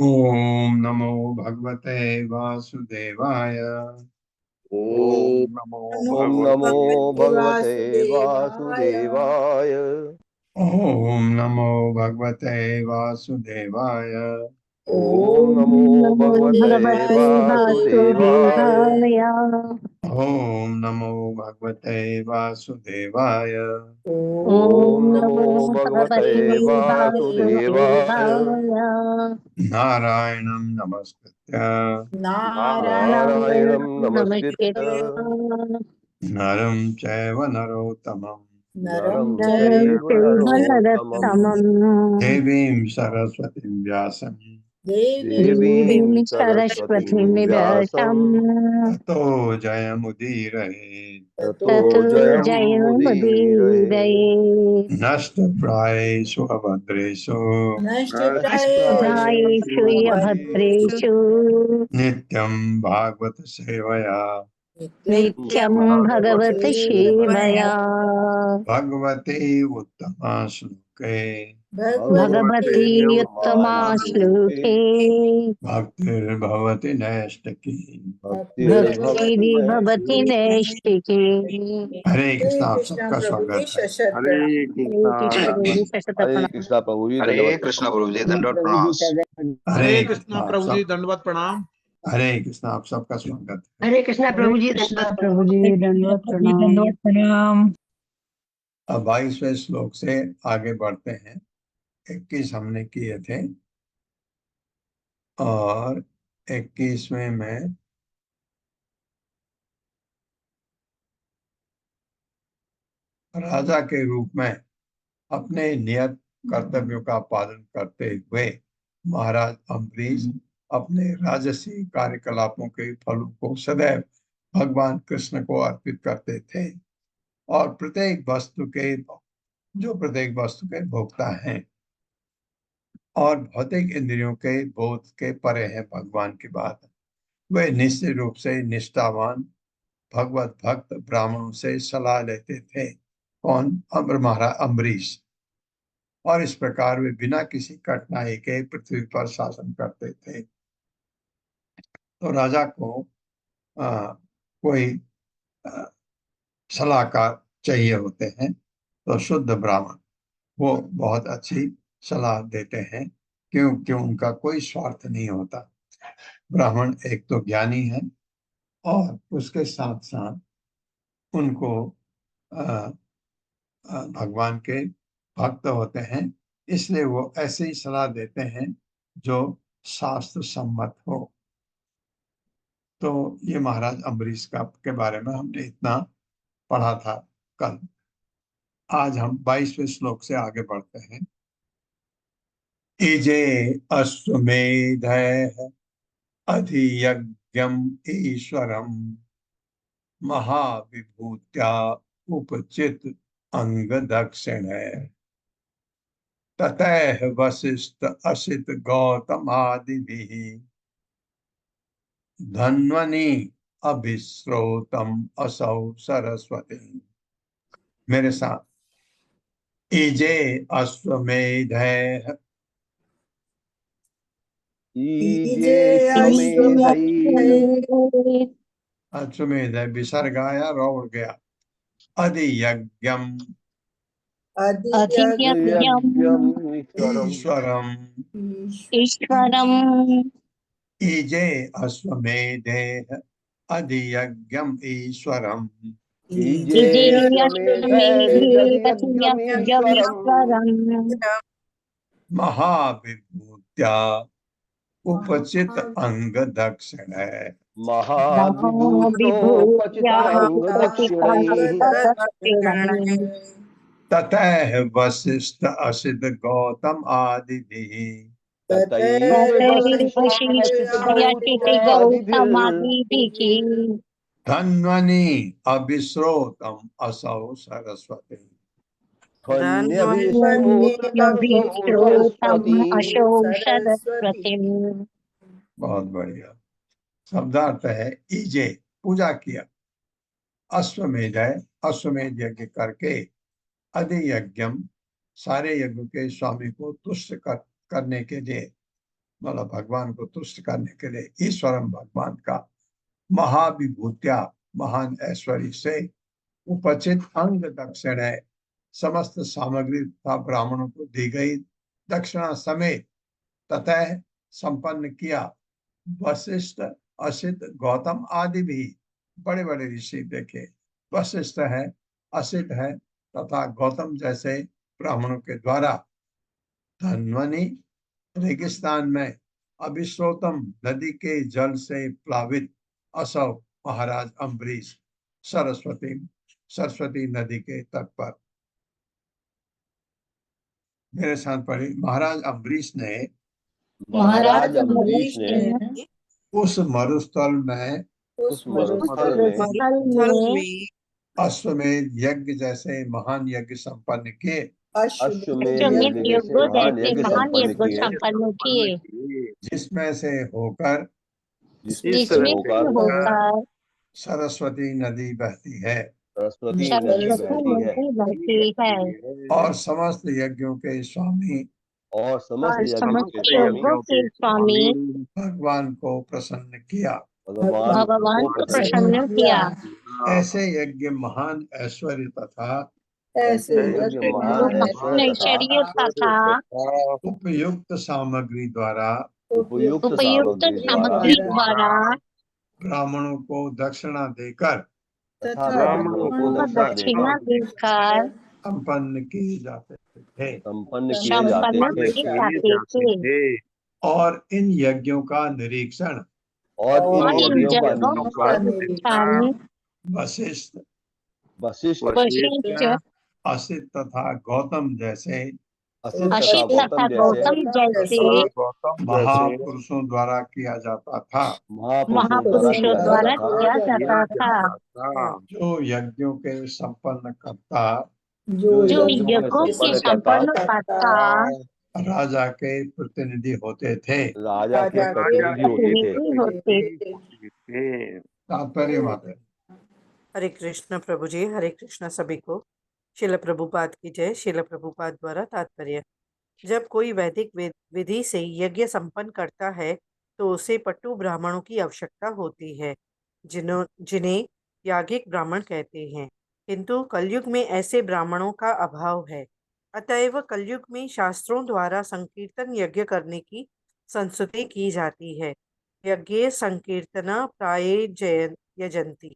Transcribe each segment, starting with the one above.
ओम नमो भगवते वासुदेवाय। ओम नमो भगवते वासुदेवाय। ओम नमो भगवते वासुदेवाय। ओम नमो भगवते वासुदेवाय। ओम नमो भगवते वासुदेवाय। ओम नमो भगवते वासुदेवाय। नारायणं नमस्कृत्य नारायणं नमस्कृत्य नरं चैव नरोत्तमं नरं चैव नरोत्तमं देवीं सरस्वतीं व्यासं देवीं सरस्वतीं व्यासं ततो जयमुदीरये ततो जयमुदीरये। नष्टप्रायेषु अभद्रेषु नष्टप्रायेषु अभद्रेषु नित्यं भागवत सेवया नित्यं भगवत सेवया भगवते उत्तमा श्लोके भगवती उत्तमा श्लोके भक्तिर्भवति नैष्टिकी। भक्तिर्भवति नैष्टिकी। हरे कृष्णा, आप सबका स्वागत है। हरे हरे कृष्णा प्रभु जी हरे दंडवत कृष्ण प्रभु जी दंडवत प्रणाम। हरे कृष्णा प्रभु जी दंडवत प्रणाम। हरे कृष्णा, आप सबका स्वागत है। हरे कृष्णा प्रभु जी दंडवत प्रणाम। अब 22वें श्लोक से आगे बढ़ते हैं। 21 हमने किए थे और 21वें में राजा के रूप में अपने नियत कर्तव्यों का पालन करते हुए महाराज अम्बरीश अपने राजसी कार्यकलापों के फलों को सदैव भगवान कृष्ण को अर्पित करते थे और प्रत्येक वस्तु के भोक्ता हैं और भौतिक इंद्रियों के बोध के परे हैं भगवान की बात। वे निश्चित रूप से निष्ठावान भगवत भक्त ब्राह्मणों से सलाह लेते थे। कौन? महाराज अम्बरीश। और इस प्रकार वे बिना किसी कठिनाई के पृथ्वी पर शासन करते थे। तो राजा को कोई सलाहकार चाहिए होते हैं, तो शुद्ध ब्राह्मण वो बहुत अच्छी सलाह देते हैं क्योंकि उनका कोई स्वार्थ नहीं होता। ब्राह्मण एक तो ज्ञानी है और उसके साथ साथ उनको भगवान के भक्त होते हैं, इसलिए वो ऐसे ही सलाह देते हैं जो शास्त्र सम्मत हो। तो ये महाराज अम्बरीश का के बारे में हमने इतना पढ़ा था कल। आज हम 22वें श्लोक से आगे बढ़ते हैं। इजे अश्वमेधः अधियज्ञम ईश्वरम महाविभूत्या उपचित अंग दक्षिण ततः वशिष्ठ असित गौतमादिभिः धन्वनि अभिस्रोतम असौ सरस्वती। मेरे साथ। इजे अश्वमेधः अश्वमेध विसर्ग आया, रो उड़ गया। अधियज्ञम ईश्वरम इजे अश्वमेधे अधियज्ञम ईश्वरम महाविभूत्या उपचित अंग दक्षिण ततः वशिष्ठ असित गौतम आदिभिः धन्वनि अभिस्रोतम असौ सरस्वती। बहुत बढ़िया। शब्दार्थ है इजे, पूजा किया, अश्वमेध यज्ञ करके, अधियज्ञम सारे यज्ञ के स्वामी को तुष्ट करने के लिए, मतलब भगवान को तुष्ट करने के लिए, ईश्वरम भगवान का, महाविभूत्या महान ऐश्वर्य से, उपचित अंग दक्षिण है समस्त सामग्री तथा ब्राह्मणों को दी गई दक्षिणा समेत, ततः संपन्न किया वशिष्ठ असित गौतम आदि भी, बड़े बड़े ऋषि देखे, वशिष्ठ है, असित है तथा गौतम जैसे ब्राह्मणों के द्वारा धन्वनि रेगिस्तान में अभिस्रोतम नदी के जल से प्लावित असौ महाराज अम्बरीश सरस्वती नदी के तट पर। मेरे साथ पढ़े। महाराज अम्बरीश ने महाराज अम्बरीश ने उस मरुस्थल में उस मरुस्थल में स्थल में अश्वमेध यज्ञ जैसे महान यज्ञ संपन्न किए, अश्वमेध अश्वमेध यज्ञ जैसे यज्ञों महान जैसे यज्ञ महान संपन्न यज्ञ किए, संपन्न किए, जिसमें से होकर जिसमें से जिसमें होकर होकर सरस्वती नदी बहती है सरस्वती नदी सरस्वती बहती है नदी बहती है और समस्त यज्ञों के स्वामी और समस्त और यज्ञों समस्त के स्वामी यज्ञों के स्वामी भगवान को प्रसन्न किया। भगवान भगवान को को प्रसन्न प्रसन्न किया। ऐसे यज्ञ महान ऐश्वर्य तथा ऐसे यज्ञ वो महान महान ऐश्वर्य ऐश्वर्य तथा उपयुक्त सामग्री द्वारा उपयुक्त उपयुक्त सामग्री द्वारा सामग्री द्वारा ब्राह्मणों को दक्षिणा देकर तथा ब्राह्मणों को दक्षिणा दक्षिणा देकर देकर संपन्न किए जाते थे संपन्न किए जाते संपन्न थे किए जाते थे। और इन यज्ञों का निरीक्षण और इन और इन यज्ञों का जगहों का निरीक्षण निरीक्षण वशिष्ठ, वशिष्ठ, वशिष्ठ, असित तथा गौतम जैसे असित तथा असित तथा गौतम जैसे गौतम जैसे महापुरुषों द्वारा किया जाता था, महापुरुषों द्वारा किया महापुरुषों जाता द्वारा था, किया जाता था। जो यज्ञों के संपन्न करता जो जो यज्ञों यज्ञों के के संपन्न करता राजा के प्रतिनिधि होते थे। राजा के प्रतिनिधि होते थे। प्रतिनिधि होते। तात्पर्य मात्र हरे कृष्ण प्रभु जी, हरे कृष्ण सभी को। शिल प्रभुपाद की जय। शिल प्रभुपाद द्वारा तात्पर्य। जब कोई वैदिक विधि से यज्ञ संपन्न करता है तो उसे पट्टू ब्राह्मणों की आवश्यकता होती है, जिन्हें याज्ञिक ब्राह्मण कहते हैं। किंतु कलयुग में ऐसे ब्राह्मणों का अभाव है। अतएव कलयुग में शास्त्रों द्वारा संकीर्तन यज्ञ करने की संस्तुति की जाती है। यज्ञ संकीर्तना प्राये यजंती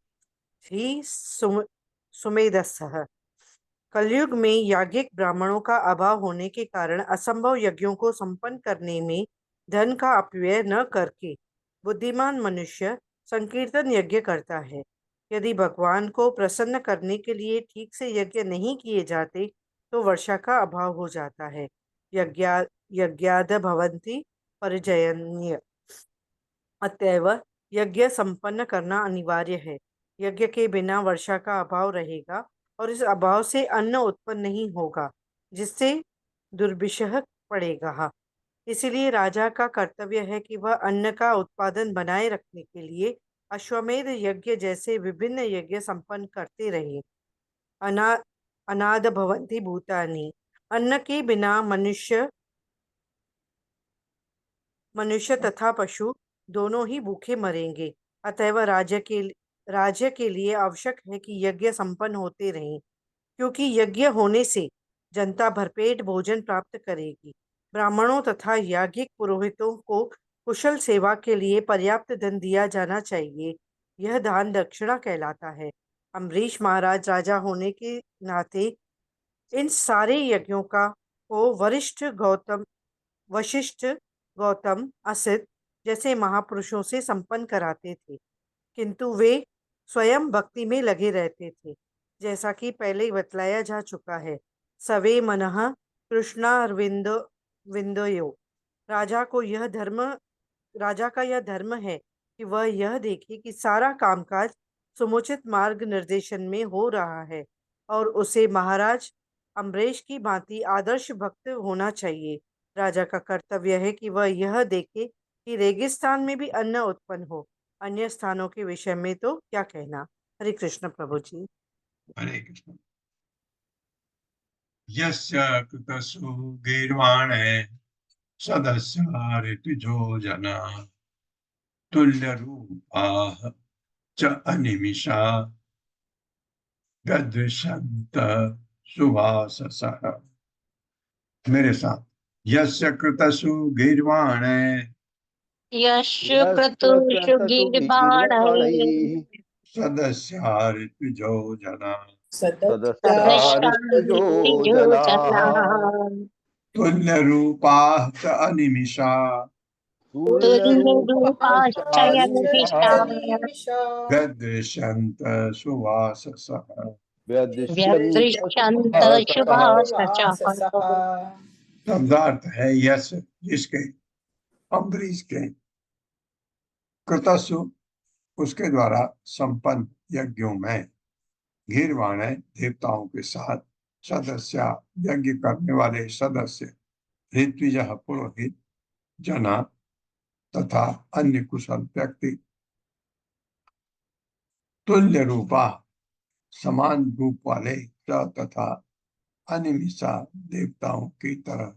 ही सुमेधस्सः। कलयुग में याज्ञिक ब्राह्मणों का अभाव होने के कारण असंभव यज्ञों को संपन्न करने में धन का अपव्यय न करके बुद्धिमान मनुष्य संकीर्तन यज्ञ करता है। यदि भगवान को प्रसन्न करने के लिए ठीक से यज्ञ नहीं किए जाते तो वर्षा का अभाव हो जाता है। यज्ञाद भवन्ति परिजन्य। अतएव यज्ञ संपन्न करना अनिवार्य है। यज्ञ के बिना वर्षा का अभाव रहेगा और इस अभाव से अन्न उत्पन्न नहीं होगा, जिससे दुर्भिक्ष पड़ेगा। इसलिए राजा का कर्तव्य है कि वह अन्न का उत्पादन बनाए रखने के लिए अश्वमेध यज्ञ जैसे विभिन्न यज्ञ संपन्न करते रहे। अनाद भवन्ति भूतानि। अन्न के बिना मनुष्य तथा पशु दोनों ही भूखे मरेंगे। अतएव राज्य के लिए आवश्यक है कि यज्ञ संपन्न होते रहें, क्योंकि यज्ञ होने से जनता भरपेट भोजन प्राप्त करेगी। ब्राह्मणों तथा याज्ञिक पुरोहितों को कुशल सेवा के लिए पर्याप्त धन दिया जाना चाहिए। यह दान दक्षिणा कहलाता है। अम्बरीश महाराज राजा होने के नाते इन सारे यज्ञों को वशिष्ठ, गौतम, असित जैसे महापुरुषों से संपन्न कराते थे, किंतु वे स्वयं भक्ति में लगे रहते थे। जैसा कि पहले ही बतलाया जा चुका है, सवे मनः कृष्णारविंदयो। राजा का यह धर्म है कि वह यह देखे कि सारा कामकाज समुचित मार्ग निर्देशन में हो रहा है और उसे महाराज अम्बरीश की भांति आदर्श भक्त होना चाहिए। राजा का कर्तव्य है कि वह यह देखे कि रेगिस्तान में भी अन्न उत्पन्न हो। अन्य स्थानों के विषय में तो क्या कहना। हरे कृष्ण प्रभु जी। हरे कृष्ण। यस्य कृतसु गीर्वाणे सदस्य ऋतुजो जना तुल्य रूपाः च अनिमिषा गदृशन्त सुवाससः। मेरे साथ। यस्य कृतसु गीर्वाणे यश क्रतुषु गीर्वाणैः सदस्या ऋतुजो जना सदस्यार्जुजो जनाः तुल्य रूपाः च अनिमिषा तुल्यरूपाश्चय निविष्टाः गदृशन्त सुवाससः। व्यदृश्यन्त शुभासचः। शब्दार्थ है यश जिसके, अम्बरीश के कृतसु उसके द्वारा संपन्न यज्ञों में गीर्वाणे देवताओं के साथ सदस्य यज्ञ करने वाले सदस्य ऋत्विज पुरोहित जना तथा अन्य कुशल व्यक्ति तुल्य रूपा समान रूप वाले तथा अनिमिषा देवताओं की तरह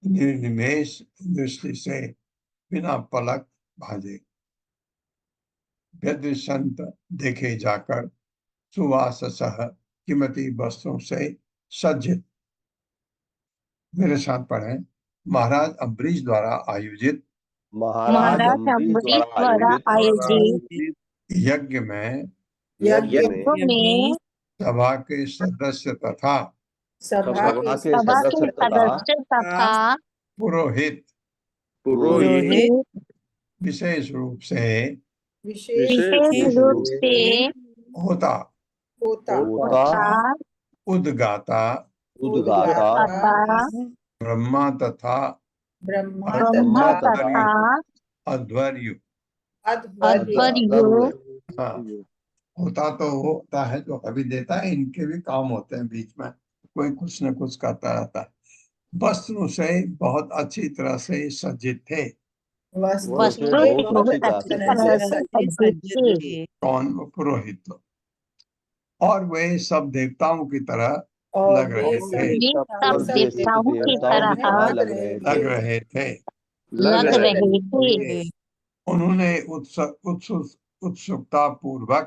निर्निमेष दृष्टि से बिना पलक भाजे व्यदृशंत देखे जाकर सुवाससह कीमती वस्तुओं से सज्जित। मेरे साथ पढ़ें। महाराज अम्बरीश द्वारा आयोजित महाराज अम्बरीश द्वारा आयोजित यज्ञ में यज्ञ में सभा के सदस्य तथा सभा के सदस्य तथा पुरोहित पुरोहित विशेष रूप से विशेष रूप से होता होता उद्गाता उद्गाता ब्रह्मा तथा ब्रह्मा तथा अध्वर्यु। अध्वर्यु। हाँ, होता तो होता है जो अभी देता है, इनके भी काम होते हैं, बीच में कोई कुछ न कुछ करता रहता है। वस्त्रों से बहुत अच्छी तरह से सज्जित थे। वस्त्रों से बहुत अच्छी तरह से सज्जित थे। कौन? पुरोहित लोग। और वे सब देवताओं की तरह लग रहे थे। ये सब देवताओं की तरह लग रहे थे। उन्होंने उत्सुकता पूर्वक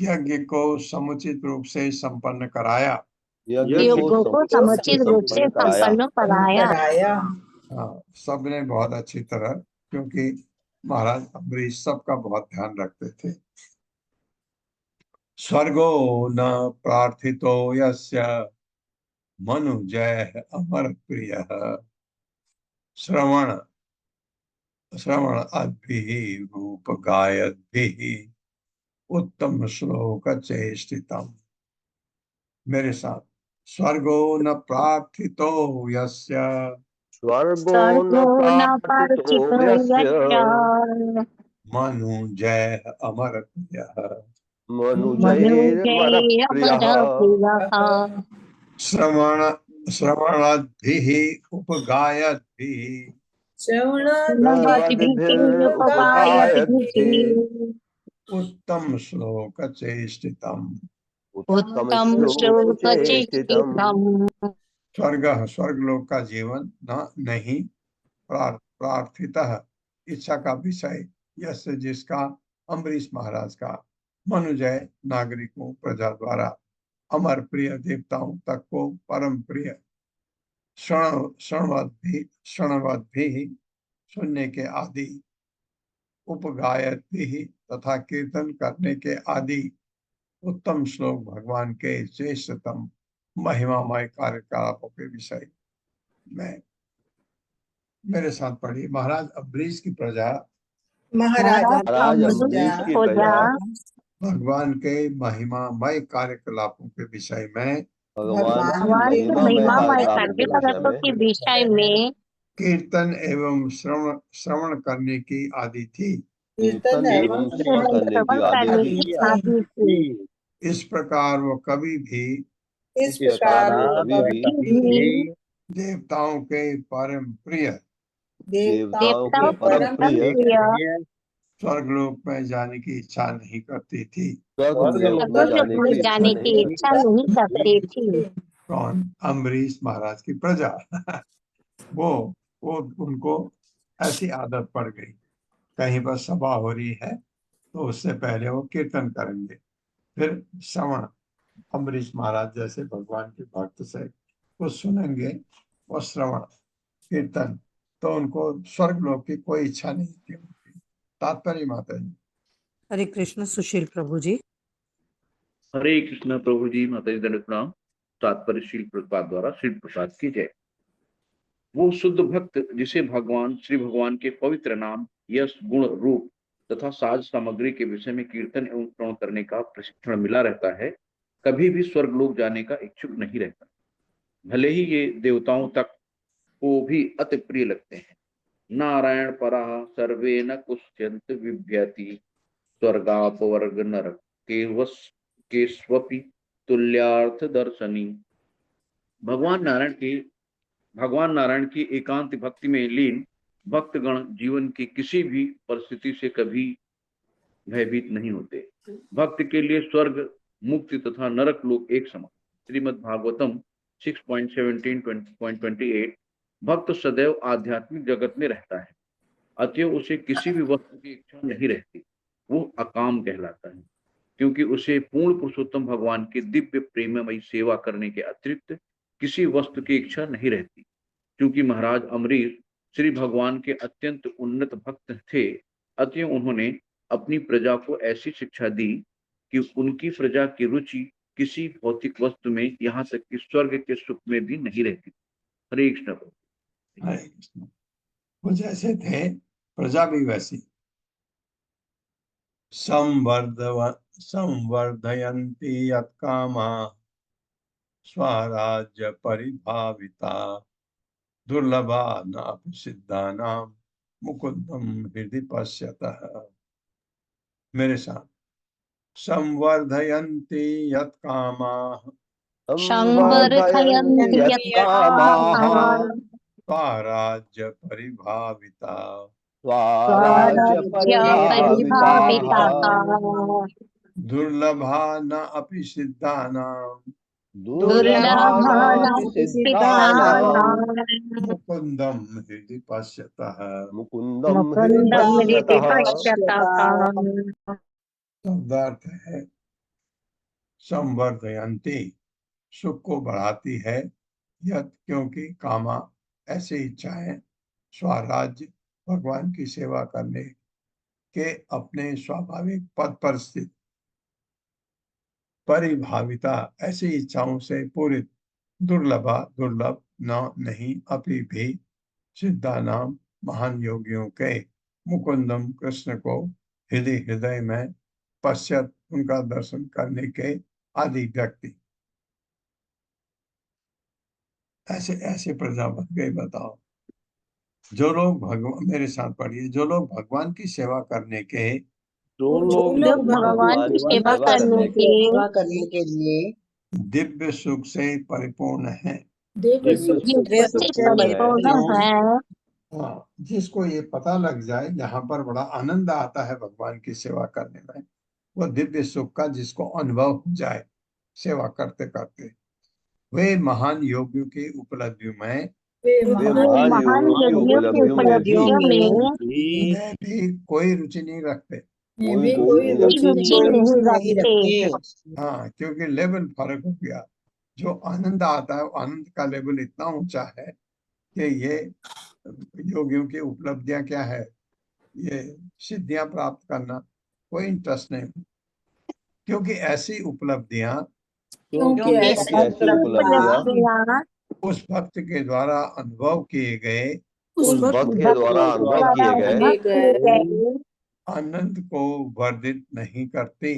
यज्ञ को समुचित रूप से संपन्न कराया। यज्ञों को समुचित रूप से संपन्न कराया। हाँ, सबने बहुत अच्छी तरह, क्योंकि महाराज अम्बरीश सबका बहुत ध्यान रखते थे। स्वर्गो न प्रार्थितो यस्य मनुजय अमर प्रिय श्रवण अद्भिः रूप गायद्भिः उत्तम श्लोक चेष्टितम्। मेरे साथ। स्वर्गो न प्रार्थितो यस्य स्वर्गो न प्रार्थितो यस्य मनुजय अमर प्रियः मनुजय अमर प्रियः श्रवणाद्भिः उपगायद्भिः उत्तम श्लोक चेष्टितम्। उत्तम श्लोक चेष्टितम्। स्वर्गलोक का जीवन नहीं प्रार्थितः इच्छा का विषय यश जिसका अम्बरीश महाराज का मनुजय नागरिकों प्रजा द्वारा अमर प्रिय देवताओं तक को परम प्रिय क्षणवद भी सुनने के आदि उपगायत भी तथा कीर्तन करने के आदि उत्तम श्लोक भगवान के श्रेष्ठतम महिमामय कार्यकलापों के विषय में। मेरे साथ पढ़िए। महाराज अम्बरीश की प्रजा भगवान के महिमामय कार्यकलापों के विषय में भगवान के महिमामय कार्यकलापों के विषय में कीर्तन एवं श्रवण करने की आदि थी। इस प्रकार वो कभी भी देवताओं के परम प्रिय स्वर्गलोक में जाने की इच्छा नहीं करती थी। जाने की इच्छा नहीं करती थी। कौन? अम्बरीश महाराज की प्रजा। वो उनको ऐसी आदत पड़ गई, कहीं पर सभा हो रही है तो उससे पहले वो कीर्तन करेंगे, फिर श्रवण, अम्बरीश महाराज जैसे भगवान के भक्त से कुछ सुनेंगे और श्रवण कीर्तन, तो उनको स्वर्गलोक की कोई इच्छा नहीं थी। तात्पर्य माता जी। हरे कृष्ण। सुशील प्रभु जी। हरे कृष्ण प्रभु जी। माता जी दंड प्रणाम। तात्पर्य शील प्रभुपाद द्वारा श्री प्रसाद की जय। वो शुद्ध भक्त जिसे भगवान श्री भगवान के पवित्र नाम, यश, गुण, रूप तथा साज सामग्री के विषय में कीर्तन एवं श्रवण करने का प्रशिक्षण मिला रहता है, कभी भी स्वर्गलोक जाने का इच्छुक नहीं रहता, भले ही ये देवताओं तक को भी अति प्रिय लगते हैं। नारायण पराः सर्वे न कुष्यन्त बिभ्यति स्वर्गापवर्ग नरक केस्वपि तुल्यार्थ दर्शनी। भगवान नारायण की एकांत भक्ति में लीन भक्तगण जीवन की किसी भी परिस्थिति से कभी भयभीत नहीं होते। भक्त के लिए स्वर्ग, मुक्ति तथा नरक लोक एक समान। श्रीमद् भागवतम 6.17-20.28। भक्त सदैव आध्यात्मिक जगत में रहता है, अतएव उसे किसी भी वस्तु की इच्छा नहीं रहती। वो अकाम कहलाता है, क्योंकि उसे पूर्ण पुरुषोत्तम भगवान की दिव्य प्रेममयी सेवा करने के अतिरिक्त किसी वस्तु की इच्छा नहीं रहती। क्योंकि महाराज अमरीश श्री भगवान के अत्यंत उन्नत भक्त थे, अतएव उन्होंने अपनी प्रजा को ऐसी शिक्षा दी कि उनकी प्रजा की रुचि किसी भौतिक वस्तु में, यहाँ तक कि स्वर्ग के सुख में भी नहीं रहती। हरे कृष्ण। हरे कृष्ण। वो जैसे थे प्रजा भी वैसी। संवर्धयन्ति यत्कामा स्वराज्य परिभाविता दुर्लभा नापि सिद्धानां मुकुन्दं हृदि पश्यतः। मेरे साथ, संवर्धयन्ति यत्कामाः संवर्धयन्ति यत्कामाः स्वराज्य परिभाविता स्वराज्य परिभाविताः दुर्लभा न अपि सिद्धानां दुर्लभानापि सिद्धानां मुकुन्दं हृदि पश्यतः। मुकुन्दं हृदि पश्यतः। शब्दार्थ है संवर्धयन्ति, सुख को बढ़ाती है, यत् क्योंकि कामा ऐसी इच्छाएं, स्वराज्य भगवान की सेवा करने के अपने स्वाभाविक पद पर स्थित, परिभाविता ऐसी इच्छाओं से पूरित, दुर्लभा दुर्लभ न नहीं अपि भी सिद्धानाम महान योगियों के, मुकुंदम कृष्ण को हृदय में पश्चात उनका दर्शन करने के आदि व्यक्ति। ऐसे ऐसे प्रजा बन गए। बताओ, जो लोग भगवान, मेरे साथ पढ़िए, जो लोग भगवान की सेवा करने के, जो लोग भगवान की सेवा करने के लिए दिव्य सुख से परिपूर्ण है, दिव्य सुख से परिपूर्ण है, हाँ, जिसको ये पता लग जाए यहाँ पर बड़ा आनंद आता है भगवान की सेवा करने में, वो दिव्य सुख का जिसको अनुभव हो जाए सेवा करते करते, वे महान योगियों की उपलब्धियों में महान योगियों की उपलब्धियों में भी कोई रुचि नहीं रखते। रुचि नहीं रखते। हाँ, क्योंकि लेवल फर्क हो गया। जो आनंद आता है, आनंद का लेवल इतना ऊंचा है कि ये योगियों की उपलब्धियां क्या है, ये सिद्धियां प्राप्त करना कोई इंटरेस्ट नहीं, क्योंकि ऐसी उपलब्धियां उस भक्त के द्वारा अनुभव किए गए आनंद को वर्धित नहीं करती।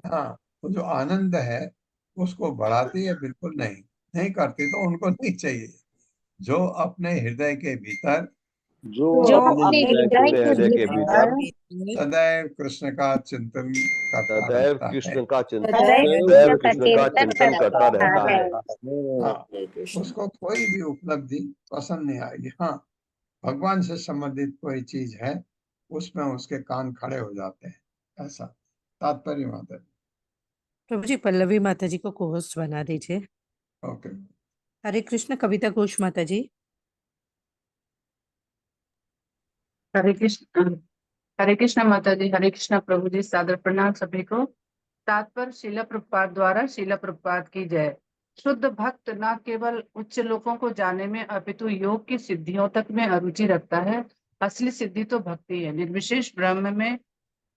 हाँ, वो जो आनंद है उसको बढ़ाती है? बिल्कुल नहीं, नहीं करती। तो उनको नहीं चाहिए। जो अपने हृदय के भीतर सदैव कृष्ण का चिंतन करता रहता है, हाँ, उसको कोई भी उपलब्धि पसंद नहीं आएगी। हाँ, भगवान से संबंधित कोई चीज है उसमें उसके कान खड़े हो जाते हैं, ऐसा तात्पर्य। माता जी, प्रभु जी पल्लवी माता जी को होस्ट बना दीजिए। ओके। हरे कृष्ण। कविता घोष माता जी। हरे कृष्ण माता जी। हरे कृष्ण प्रभु जी। सादर प्रणाम सभी को। तात्पर्य शीला प्रभुपाद द्वारा। शीला प्रभुपाद की जय। शुद्ध भक्त न केवल उच्च लोकों को जाने में अपितु योग की सिद्धियों तक में अरुचि रखता है। असली सिद्धि तो भक्ति है। निर्विशेष ब्रह्म में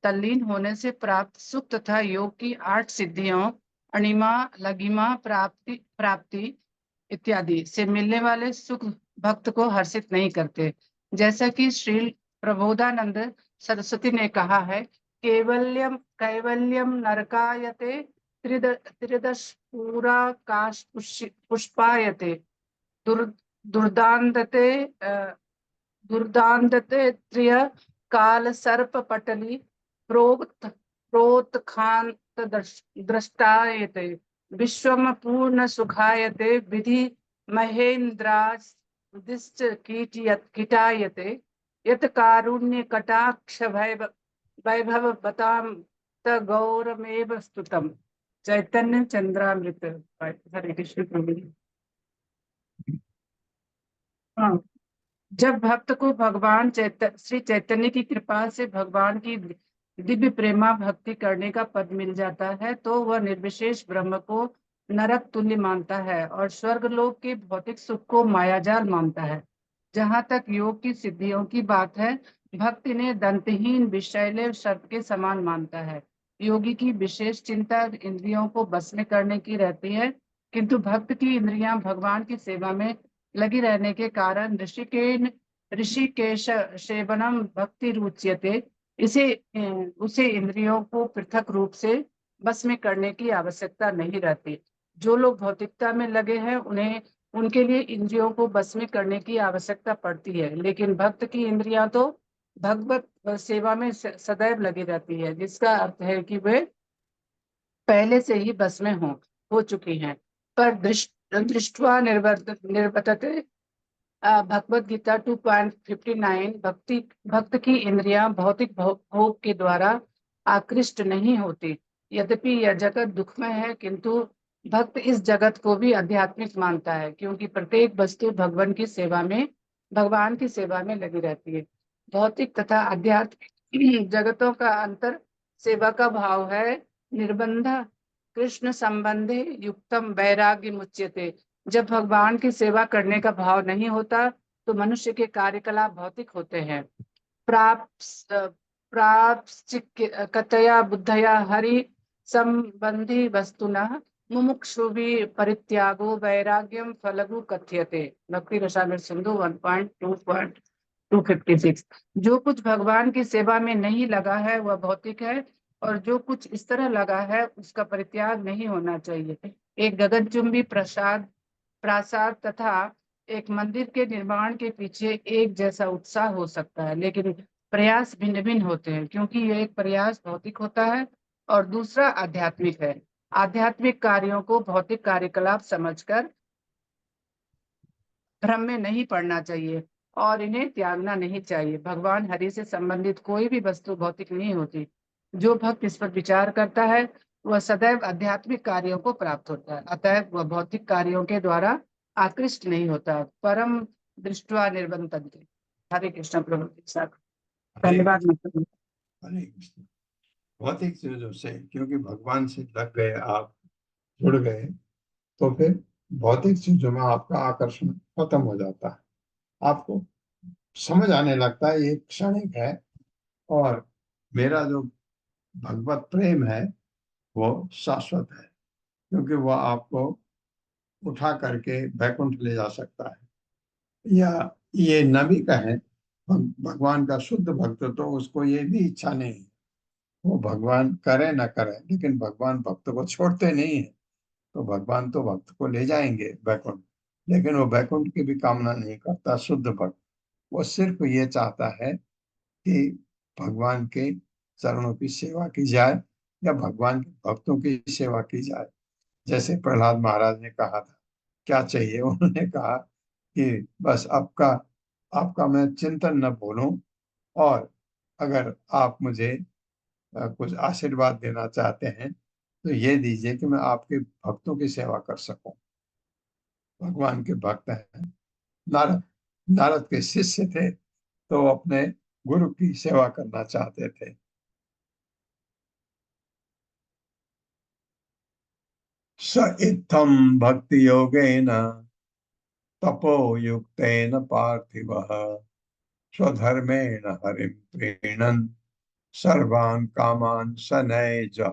तल्लीन होने से प्राप्त सुख तथा योग की 8 सिद्धियों अणिमा, लघिमा, प्राप्ति इत्यादि से मिलने वाले सुख भक्त को हर्षित नहीं करते। जैसा कि श्री प्रबोधानंद सरस्वती ने कहा है कैवल्यम कैवल्यम नरकायते त्रिदश पुष्पायते दुर्दांतते दुर्दांतते त्रिय काल सर्प पटली प्रोत्खांत द्रष्टायते विश्वम पूर्ण सुखायते विधि महेन्द्रादिश्च कीटायते यत् कारुण्य कटाक्ष वैभव बताम गौरमेव स्तुतम। चैतन्य चंद्रामृत। हरे कृष्ण प्रभु। हाँ, जब भक्त को भगवान श्री चैतन्य की कृपा से भगवान की दिव्य प्रेमा भक्ति करने का पद मिल जाता है तो वह निर्विशेष ब्रह्म को नरक तुल्य मानता है और स्वर्ग लोक के भौतिक सुख को मायाजाल मानता है। जहाँ तक योग की सिद्धियों की बात है, भक्त इन्हें दंतहीन विषैले सर्प के समान मानता है। योगी की विशेष चिंता इंद्रियों को बस में करने की रहती है, किंतु भक्त की इंद्रियां भगवान की सेवा में लगी रहने के कारण ऋषिकेश सेवनम भक्ति रुच्यते, उसे इंद्रियों को पृथक रूप से बस में करने की आवश्यकता नहीं रहती। जो लोग भौतिकता में लगे हैं उन्हें उनके लिए इंद्रियों को बस में करने की आवश्यकता पड़ती है, लेकिन भक्त की इंद्रियां तो भगवत सेवा में सदैव लगी रहती है, जिसका अर्थ है कि वे पहले से ही बस में हो चुकी हैं। पर दृष्टवा निर्वर्तते भगवद गीता 2.59 भक्त की इंद्रियां भौतिक भोग के द्वारा आकृष्ट नहीं होती। यद्यपि यह जगत दुखमय है, किंतु भक्त इस जगत को भी आध्यात्मिक मानता है, क्योंकि प्रत्येक वस्तु भगवान की सेवा में लगी रहती है। भौतिक तथा आध्यात्मिक जगतों का अंतर सेवा का भाव है। निर्बंध कृष्ण संबंधे युक्तम वैराग्य मुच्यते। जब भगवान की सेवा करने का भाव नहीं होता तो मनुष्य के कार्यकलाप भौतिक होते हैं। प्राप्तया बुद्धया हरि संबंधी वस्तुनः मुमुक्षुभि परित्यागो वैराग्यम फलगु कथ्यते। भक्ति रसामृत सिंधु 1.2.256। जो कुछ भगवान की सेवा में नहीं लगा है वह भौतिक है, और जो कुछ इस तरह लगा है उसका परित्याग नहीं होना चाहिए। एक गगनचुंबी प्रासाद तथा एक मंदिर के निर्माण के पीछे एक जैसा उत्साह हो सकता है, लेकिन प्रयास भिन्न भिन्न होते हैं, क्योंकि यह एक प्रयास भौतिक होता है और दूसरा आध्यात्मिक है। आध्यात्मिक कार्यों को भौतिक कार्यकलाप समझकर भ्रम में नहीं पड़ना चाहिए और इन्हें त्यागना नहीं चाहिए। भगवान हरि से संबंधित कोई भी वस्तु भौतिक नहीं होती। जो भक्त इस पर विचार करता है वह सदैव आध्यात्मिक कार्यों को प्राप्त होता है, अतः वह भौतिक कार्यों के द्वारा आकृष्ट नहीं होता। परम दृष्टवा निर्बंधते। हरे कृष्ण प्रभु। धन्यवाद। हरे कृष्ण। भौतिक चीजों से क्योंकि भगवान से लग गए, आप जुड़ गए, तो फिर भौतिक चीजों में आपका आकर्षण खत्म हो जाता है। आपको समझ आने लगता है ये क्षणिक है और मेरा जो भगवत प्रेम है वो शाश्वत है, क्योंकि वह आपको उठा करके बैकुंठ ले जा सकता है। या ये न भी कहें भगवान का शुद्ध भक्त, तो उसको ये भी इच्छा नहीं है वो भगवान करे न करे, लेकिन भगवान भक्त को छोड़ते नहीं है। तो भगवान तो भक्त को ले जाएंगे बैकुंठ, लेकिन वो बैकुंठ की भी कामना नहीं करता शुद्ध भक्त। वो सिर्फ ये चाहता है कि भगवान के चरणों की सेवा की जाए या भगवान के भक्तों की सेवा की जाए। जैसे प्रहलाद महाराज ने कहा था, क्या चाहिए? उन्होंने कहा कि बस आपका मैं चिंतन न भूलूं, और अगर आप मुझे कुछ आशीर्वाद देना चाहते हैं तो ये दीजिए कि मैं आपके भक्तों की सेवा कर सकूं। भगवान के भक्त हैं। नारद के शिष्य थे तो अपने गुरु की सेवा करना चाहते थे। स इत्थं भक्ति योगेन तपो युक्तेन पार्थिवः स्वधर्मेण हरिं प्रीणन् सर्वान् कामान् सनैजः।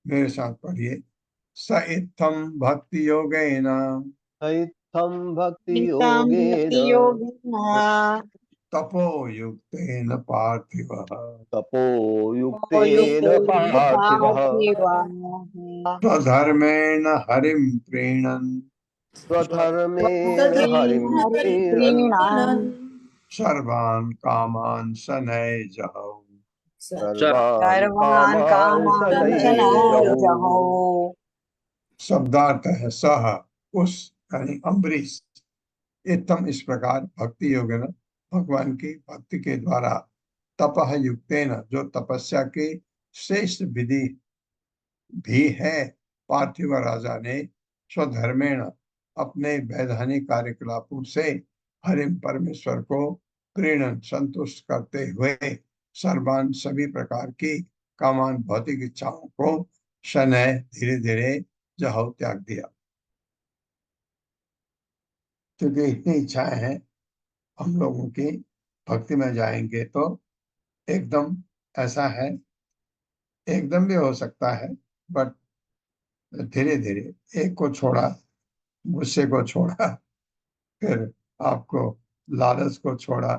मेरे साथ पढ़िए। स इत्थं भक्ति योगेन इत्थं भक्ति योगेन तपोयुक्तेन पार्थिवः तपोयुक्तेन पार्थिवः स्वधर्मेण हरिं प्रीणन् स्वधर्मेण हरिं प्रीणन् सर्वान् कामान् सनैजहौ। सर्वान् कामान् सनैजहौ। शब्दार्थ है सह, उस यानी अम्बरीश इत्थम इस प्रकार भक्ति योगेन भगवान की भक्ति के द्वारा तपह युक्तेन जो तपस्या की श्रेष्ठ विधि भी है पार्थिव राजा ने स्वधर्मेण अपने वैधानिक कार्यकलापों से हरिम परमेश्वर को प्रीणन संतुष्ट करते हुए सर्वान सभी प्रकार की कामान भौतिक इच्छाओं को शनय धीरे धीरे जहौ त्याग दिया। क्योंकि इतनी इच्छाएं हैं हम लोगों की, भक्ति में जाएंगे तो एकदम ऐसा है, एकदम भी हो सकता है बट धीरे धीरे, एक को छोड़ा, गुस्से को छोड़ा, फिर आपको लालच को छोड़ा,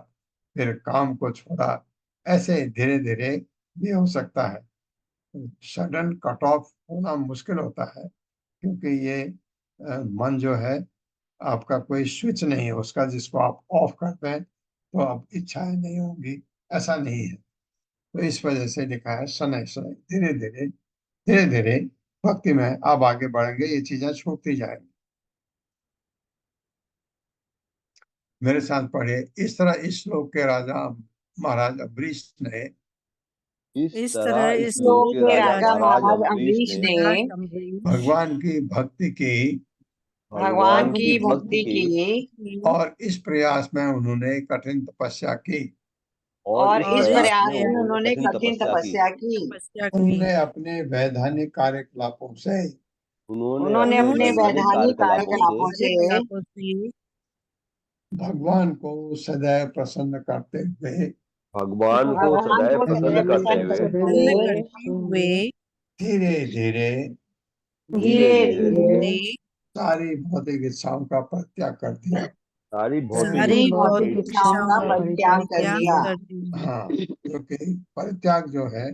फिर काम को छोड़ा, ऐसे धीरे धीरे भी हो सकता है। सडन कट ऑफ होना मुश्किल होता है क्योंकि ये मन जो है आपका कोई स्विच नहीं है उसका, जिसको आप ऑफ करते हैं तो अब इच्छाएं नहीं होंगी, ऐसा नहीं है। तो इस वजह से लिखा है शनै शनै, धीरे धीरे धीरे धीरे भक्ति में आप आगे बढ़ेंगे, ये चीजें छूटती जाएंगी। मेरे साथ पढ़े, इस तरह इस श्लोक के राजा महाराज अम्बरीश ने इस तरह इस श्लोक के राजा महाराज अम्बरीश ने भगवान की भक्ति की भगवान की भक्ति की और इस प्रयास में उन्होंने कठिन तपस्या की और इस प्रयास में उन्होंने कठिन तपस्या की। उन्होंने अपने वैधानिक कार्यकलापों से उन्होंने अपने वैधानिक कार्यकलापों से भगवान को सदैव प्रसन्न करते हुए भगवान को सदैव प्रसन्न करते हुए धीरे धीरे धीरे धीरे सारी भौतिक इच्छाओं का परित्याग कर दिया। सारी भौतिक इच्छाओं का परित्याग कर दिया। हाँ, क्योंकि परित्याग जो है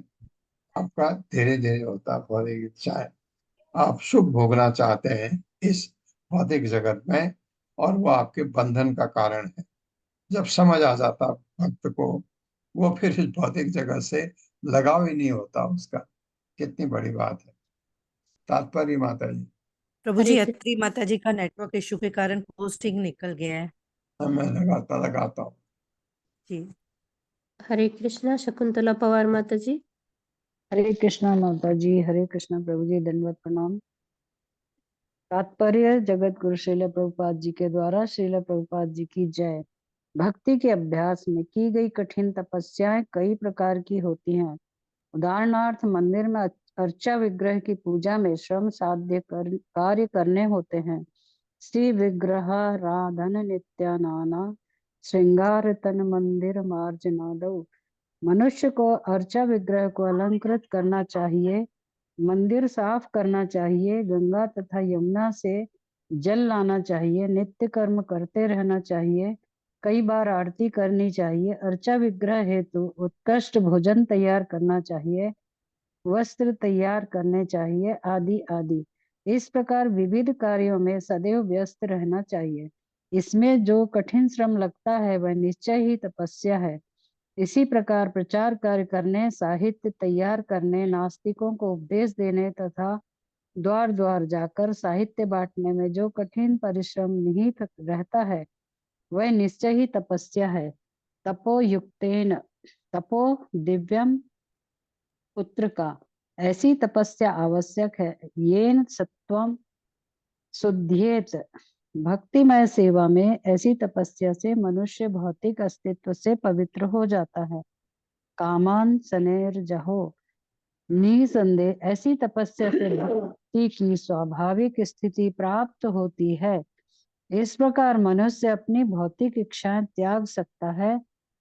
आपका धीरे धीरे होता है। भौतिक इच्छाएं आप सुख भोगना चाहते हैं इस भौतिक जगत में और वो आपके बंधन का कारण है। जब समझ आ जाता भक्त को, वो फिर इस भौतिक जगत से लगाव ही नहीं होता उसका। कितनी बड़ी बात है। तात्पर्य माता जी। प्रभु जी, अत्री माता जी का नेटवर्क इशू के कारण पोस्टिंग निकल गया है। मैं लगाता हूँ जी। हरे कृष्णा। शकुंतला पवार माता जी। हरे कृष्णा माता जी। हरे कृष्णा प्रभु जी, दंडवत प्रणाम। तात्पर्य जगत गुरु श्रील प्रभुपाद जी के द्वारा श्रील प्रभुपाद जी की जय। भक्ति के अभ्यास में की गई कठिन तपस्याएं कई प्रकार की होती हैं। उदाहरणार्थ मंदिर में अर्चा विग्रह की पूजा में श्रम साध्य कार्य करने होते हैं। श्री विग्रह राधन नित्यानाना श्रृंगार तन मंदिर मार्जनादौ। मनुष्य को अर्चा विग्रह को अलंकृत करना चाहिए, मंदिर साफ करना चाहिए, गंगा तथा यमुना से जल लाना चाहिए, नित्य कर्म करते रहना चाहिए, कई बार आरती करनी चाहिए, अर्चा विग्रह हेतु उत्कृष्ट भोजन तैयार करना चाहिए, वस्त्र तैयार करने चाहिए, आदि आदि। इस प्रकार विविध कार्यों में सदैव व्यस्त रहना चाहिए। इसमें जो कठिन श्रम लगता है वह निश्चय ही तपस्या है। इसी प्रकार प्रचार कार्य करने, साहित्य तैयार करने, नास्तिकों को उपदेश देने तथा द्वार द्वार जाकर साहित्य बांटने में जो कठिन परिश्रम निहित रहता है वह निश्चय ही तपस्या है। तपो युक्तेन, तपो दिव्यम पुत्र का, ऐसी तपस्या आवश्यक है। येन सत्वम शुद्ध्येत। भक्तिमय सेवा में ऐसी तपस्या से मनुष्य भौतिक अस्तित्व से पवित्र हो जाता है। कामान सनेर जहो, निसंदेह ऐसी तपस्या से भक्ति की स्वाभाविक स्थिति प्राप्त होती है। इस प्रकार मनुष्य अपनी भौतिक इच्छाएं त्याग सकता है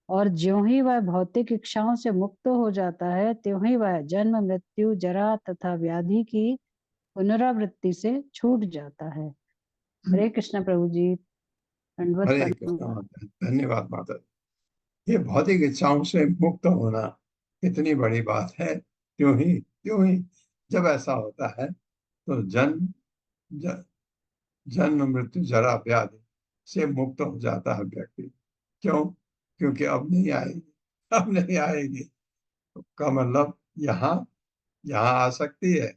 और ज्यों ही वह भौतिक इच्छाओं से मुक्त हो जाता है त्यों ही वह जन्म मृत्यु जरा तथा व्याधि की पुनरावृत्ति से छूट जाता है। हरे कृष्ण प्रभु जी, दंडवत हरे प्रणाम। कृष्ण माता, धन्यवाद माता। ये भौतिक इच्छाओं से मुक्त होना कितनी बड़ी बात है। क्यों ही जब ऐसा होता है तो ज, जन्म मृत्यु जरा व्याधि से मुक्त हो जाता है व्यक्ति। क्यों? क्योंकि अब नहीं आएगी। तो का मतलब यहाँ यहाँ आ सकती है,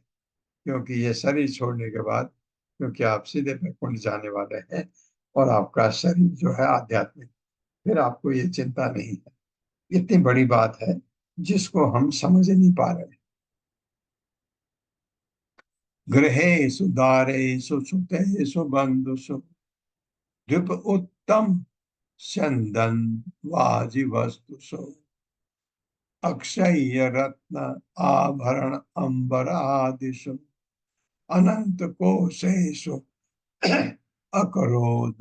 क्योंकि ये शरीर छोड़ने के बाद, क्योंकि आप सीधे वैकुंठ जाने वाले हैं और आपका शरीर जो है आध्यात्मिक, फिर आपको ये चिंता नहीं है। इतनी बड़ी बात है जिसको हम समझ नहीं पा रहे। गृहेषु दारेषु सुतेषु बंधुषु द्विप उत्तम चंदन वाजि वस्तुषु अक्षय रत्न आभरण अंबर आदिषु अनंत कोशेषु अकरोध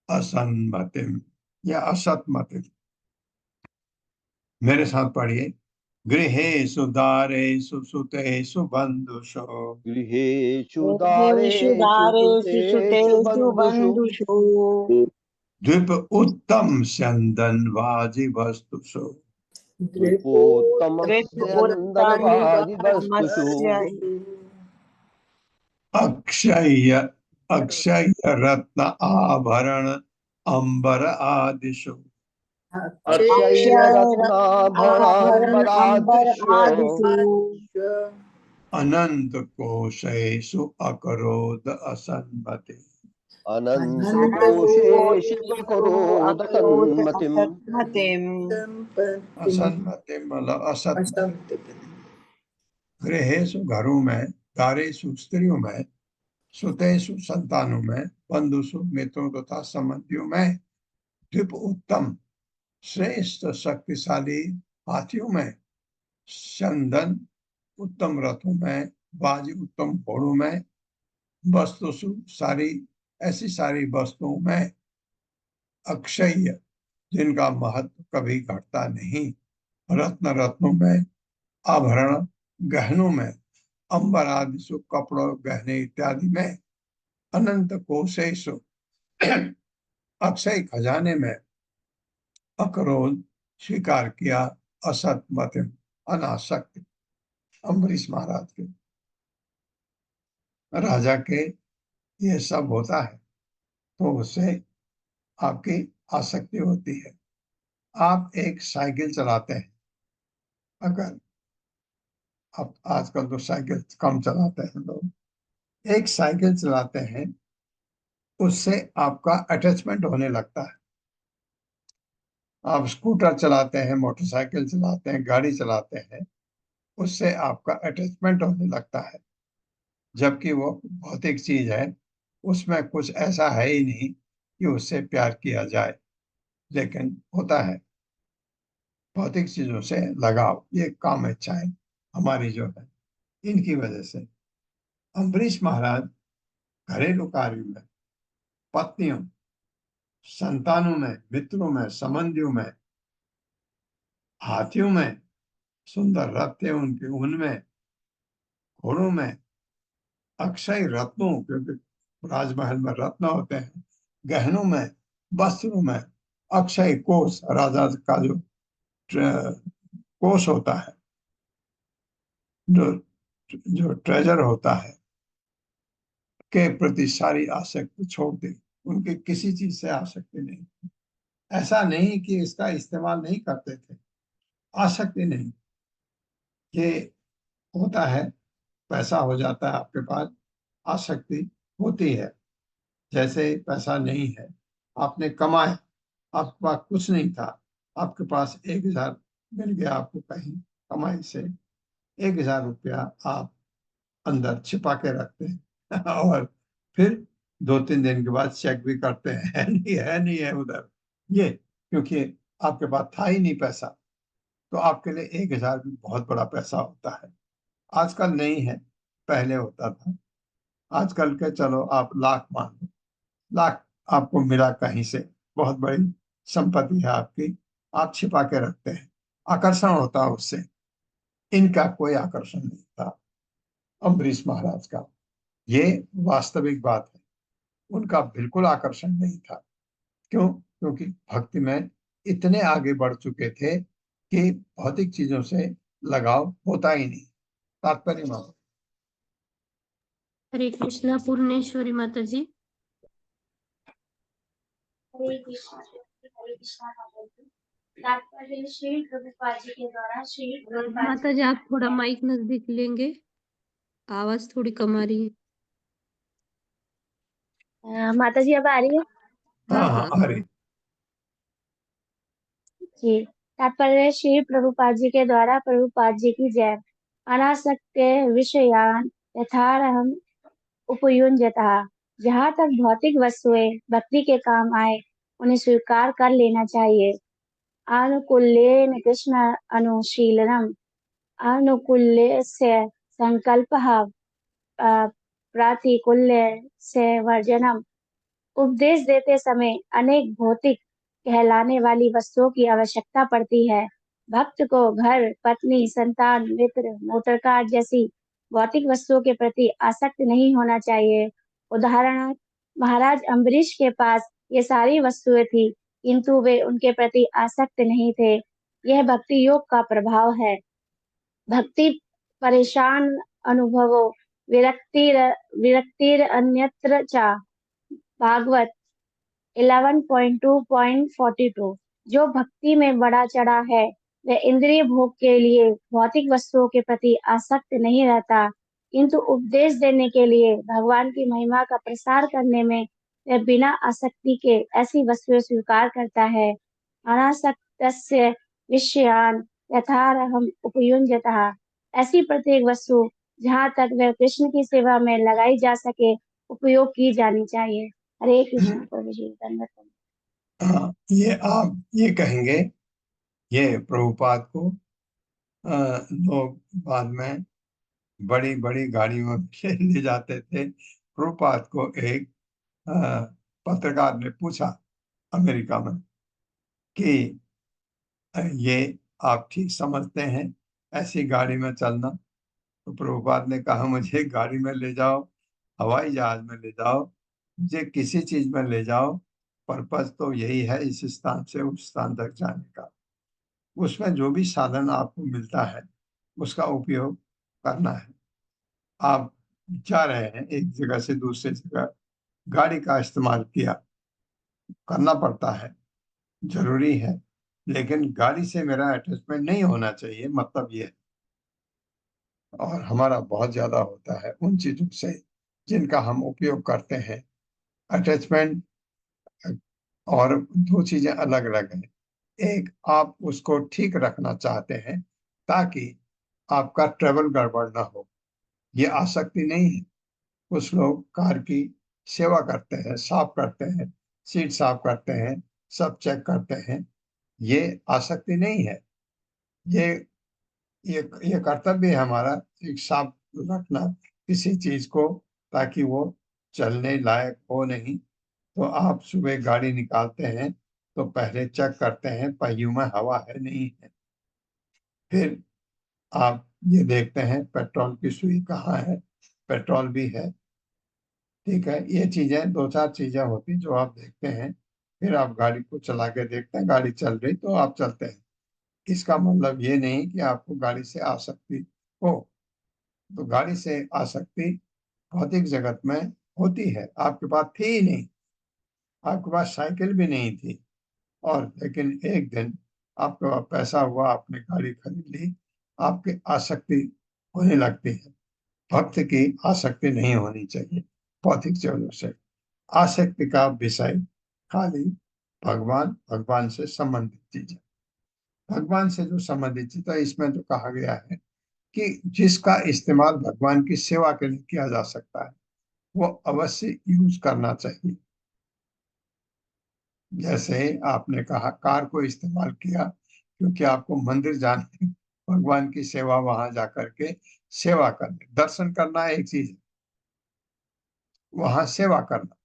असन्मतिम या असतमतिम। मेरे साथ पढ़िए। गृहेषु दारेषु सुतेषु बंधुषु गृहेषु गृहेषु दारेषु सुतेषु बन्धुषु बन्धुषु द्विप उत्तम चंदन वाजि वस्तुषु कृपोत्तमस्यन्दनवादिवस्तुषु अक्षय अक्षय रत्न आभरण अंबर आदिषु आभरण अंबर अक्षयरत्नाभरणाम्बरादिषु आदिषु अनंत कोशेषु अकरोध असन्मति अनन्तकोशेषु अनन्तकोशेषु करोदसन्मतिम्। असन्मतिम्। असन्मति मतलब असत। गृहेषु घरों में, दारेषु स्त्रियों में, सुतेषु संतानों में, बंधुषु मित्रों तथा संबंधियों में, द्विप उत्तम श्रेष्ठ शक्तिशाली हाथियों में, चंदन उत्तम रथों में, बाजी उत्तम घोड़ों में, वस्तुसु ऐसी सारी वस्तुओं में, अक्षय जिनका महत्व कभी घटता नहीं, रत्नों में, आभरण गहनों में, अंबर आदिशु कपड़ों गहने इत्यादि में, अनंत कोशेषु अक्षय खजाने में, अक्रोध स्वीकार किया, असत मत अनासक्त। अम्बरीश महाराज के राजा के ये सब होता है तो उससे आपकी आसक्ति होती है। आप एक साइकिल चलाते हैं, अगर आप आजकल तो साइकिल कम चलाते हैं लोग, एक साइकिल चलाते हैं उससे आपका अटैचमेंट होने लगता है। आप स्कूटर चलाते हैं, मोटरसाइकिल चलाते हैं, गाड़ी चलाते हैं, उससे आपका अटैचमेंट होने लगता है, जबकि वो भौतिक चीज है, उसमें कुछ ऐसा है ही नहीं कि उससे प्यार किया जाए, लेकिन होता है भौतिक चीजों से लगाव। ये काम इच्छाएं हमारी जो है, इनकी वजह से अम्बरीश महाराज घरेलू कार्यों में, पत्नियों, संतानों में, मित्रों में, संबंधियों में, हाथियों में, सुंदर रथ थे उनके, उनमें, घोड़ों में, अक्षय रत्नों, क्योंकि राजमहल में रत्न होते हैं, गहनों में, वस्त्रों में, अक्षय कोष, राजा का जो कोष होता है, जो जो ट्रेजर होता है, के प्रति सारी आसक्ति छोड़ दी। उनके किसी चीज से आसक्ति नहीं। ऐसा नहीं कि इसका इस्तेमाल नहीं करते थे, आसक्ति नहीं। ये होता है, पैसा हो जाता है आपके पास, आसक्ति होती है। जैसे पैसा नहीं है, आपने कमाया, आपके पास कुछ नहीं था, आपके पास 1000 मिल गया आपको कहीं कमाई से, 1000 रुपया आप अंदर छिपा के रखते हैं और फिर 2-3 दिन के बाद चेक भी करते हैं, नहीं है उधर, ये क्योंकि आपके पास था ही नहीं पैसा। तो आपके लिए 1000 भी बहुत बड़ा पैसा होता है। आजकल नहीं है, पहले होता था। आजकल के चलो आप लाख मान लो, लाख आपको मिला कहीं से, बहुत बड़ी संपत्ति है आपकी, आप छिपा के रखते हैं, आकर्षण होता है उससे। इनका कोई आकर्षण नहीं था अम्बरीश महाराज का, ये वास्तविक बात है। उनका बिल्कुल आकर्षण नहीं था। क्यों? क्योंकि भक्ति में इतने आगे बढ़ चुके थे कि भौतिक चीजों से लगाव होता ही नहीं। तात्पर्य माता। हरे कृष्णा पूर्णेश्वरी माता जी। हरे कृष्णा माता जी। तात्पर्य श्री प्रभुपाद जी के द्वारा श्री प्रभुपाद माता जी आप थोड़ा माइक नजदीक लेंगे, आवाज थोड़ी कम आ रही है। माता जी अब आ रही है? हाँ हाँ हाँ। अरे जी। तात्पर्य श्री प्रभुपाद जी के द्वारा प्रभुपाद जी की जय। अनासक्त विषयान यथारहम उपयुञ्जतः। जहाँ तक भौतिक वस्तुएं भक्ति के काम आए उन्हें स्वीकार कर लेना चाहिए। आनुकूल्येन कृष्ण अनुशीलनम आनुकूल्यस्य संकल्पः प्रातिकूल्यस्य वर्जनम। उपदेश देते समय अनेक भौतिक कहलाने वाली वस्तुओं की आवश्यकता पड़ती है। भक्त को घर, पत्नी, संतान, मित्र, मोटरकार जैसी भौतिक वस्तुओं के प्रति आसक्त नहीं होना चाहिए। उदाहरण, महाराज अम्बरीश के पास ये सारी वस्तुएं थी, किंतु वे उनके प्रति आसक्त नहीं थे। यह भक्ति योग का प्रभाव है। भक्ति परेशान अनुभवो विरक्तिर अन्यत्र चा। भागवत 11.2.42। जो भक्ति में बढ़ा चढ़ा है वह इंद्रिय भोग के लिए भौतिक वस्तुओं के प्रति आसक्त नहीं रहता, किंतु उपदेश देने के लिए भगवान की महिमा का प्रसार करने में वह बिना आसक्ति के ऐसी वस्तुएं स्वीकार करता है। अनासक्तस्य विषयान यथारहम उपयुञ्जतः। ऐसी प्रत्येक वस्तु जहाँ तक वह कृष्ण की सेवा में लगाई जा सके उपयोग की जानी चाहिए। हरे कृष्ण प्रभु जी धन्यवाद। हाँ, ये आप ये कहेंगे, ये प्रभुपाद को लोग बाद में बड़ी बड़ी गाड़ियों में ले जाते थे। प्रभुपाद को एक पत्रकार ने पूछा अमेरिका में कि ये आप ठीक समझते हैं ऐसी गाड़ी में चलना? तो प्रभुपाद ने कहा, मुझे गाड़ी में ले जाओ, हवाई जहाज में ले जाओ, मुझे किसी चीज में ले जाओ, पर्पस तो यही है इस स्थान से उस स्थान तक जाने का। उसमें जो भी साधन आपको मिलता है उसका उपयोग करना है। आप जा रहे हैं एक जगह से दूसरी जगह, गाड़ी का इस्तेमाल किया, करना पड़ता है, जरूरी है, लेकिन गाड़ी से मेरा अटैचमेंट नहीं होना चाहिए, मतलब ये। और हमारा बहुत ज्यादा होता है उन चीजों से जिनका हम उपयोग करते हैं। अटैचमेंट और दो चीजें अलग अलग हैं। एक, आप उसको ठीक रखना चाहते हैं ताकि आपका ट्रेवल गड़बड़ ना हो, ये आसक्ति नहीं है। कुछ लोग कार की सेवा करते हैं, साफ करते हैं, सीट साफ करते हैं, सब चेक करते हैं, ये आसक्ति नहीं है। ये ये कर्तव्य है हमारा, एक साफ रखना किसी चीज को, ताकि वो चलने लायक हो। नहीं तो आप सुबह गाड़ी निकालते हैं तो पहले चेक करते हैं पहियों में हवा है नहीं है, फिर आप ये देखते हैं पेट्रोल की सुई कहाँ है, पेट्रोल भी है, ठीक है। ये चीजें, दो चार चीजें होती जो आप देखते हैं, फिर आप गाड़ी को चला के देखते हैं, गाड़ी चल रही तो आप चलते हैं। इसका मतलब ये नहीं कि आपको गाड़ी से आसक्ति हो। तो गाड़ी से आसक्ति भौतिक जगत में होती है। आपके पास थी ही नहीं, आपके पास साइकिल भी नहीं थी, और लेकिन एक दिन आपके पास पैसा हुआ, आपने गाड़ी खरीद ली, आपकी आसक्ति होने लगती है। भक्त की आसक्ति नहीं होनी चाहिए भौतिक चीजों से। आसक्ति का विषय खाली भगवान, भगवान से संबंधित चीजें, भगवान से जो संबंधित चीज है। इसमें जो कहा गया है कि जिसका इस्तेमाल भगवान की सेवा के लिए किया जा सकता है वो अवश्य यूज करना चाहिए। जैसे आपने कहा, कार को इस्तेमाल किया क्योंकि आपको मंदिर जाने, भगवान की सेवा, वहां जाकर के सेवा करने, दर्शन करना एक चीज है, वहां सेवा करना।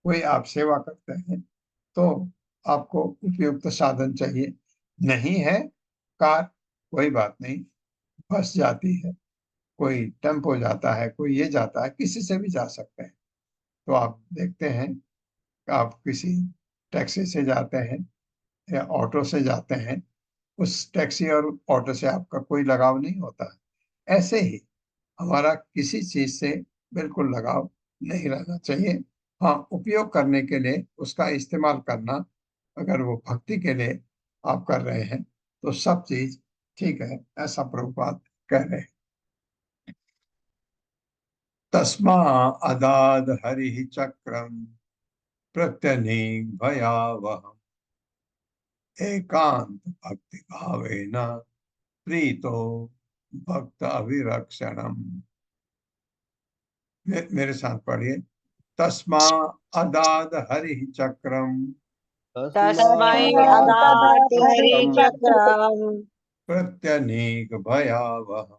कोई आप सेवा करते हैं तो आपको उपयुक्त साधन चाहिए। नहीं है कार, कोई बात नहीं, बस जाती है, कोई टेम्पो जाता है, कोई ये जाता है, किसी से भी जा सकते हैं। तो आप देखते हैं, आप किसी टैक्सी से जाते हैं या ऑटो से जाते हैं, उस टैक्सी और ऑटो से आपका कोई लगाव नहीं होता है। ऐसे ही हमारा किसी चीज से बिल्कुल लगाव नहीं रहना चाहिए। हाँ, उपयोग करने के लिए उसका इस्तेमाल करना, अगर वो भक्ति के लिए आप कर रहे हैं तो सब चीज ठीक है, ऐसा प्रभुपाद कह रहे हैं। तस्मा अदाद हरि चक्रम प्रत्यनीक भयावह एकांत भक्ति भावेन प्रीतो भक्त अभिरक्षणम। मेरे साथ पढ़िए। तस्मा अदाद हरि चक्रम तस्मै अदाति हरिचक्रम् प्रत्यनीक भयावह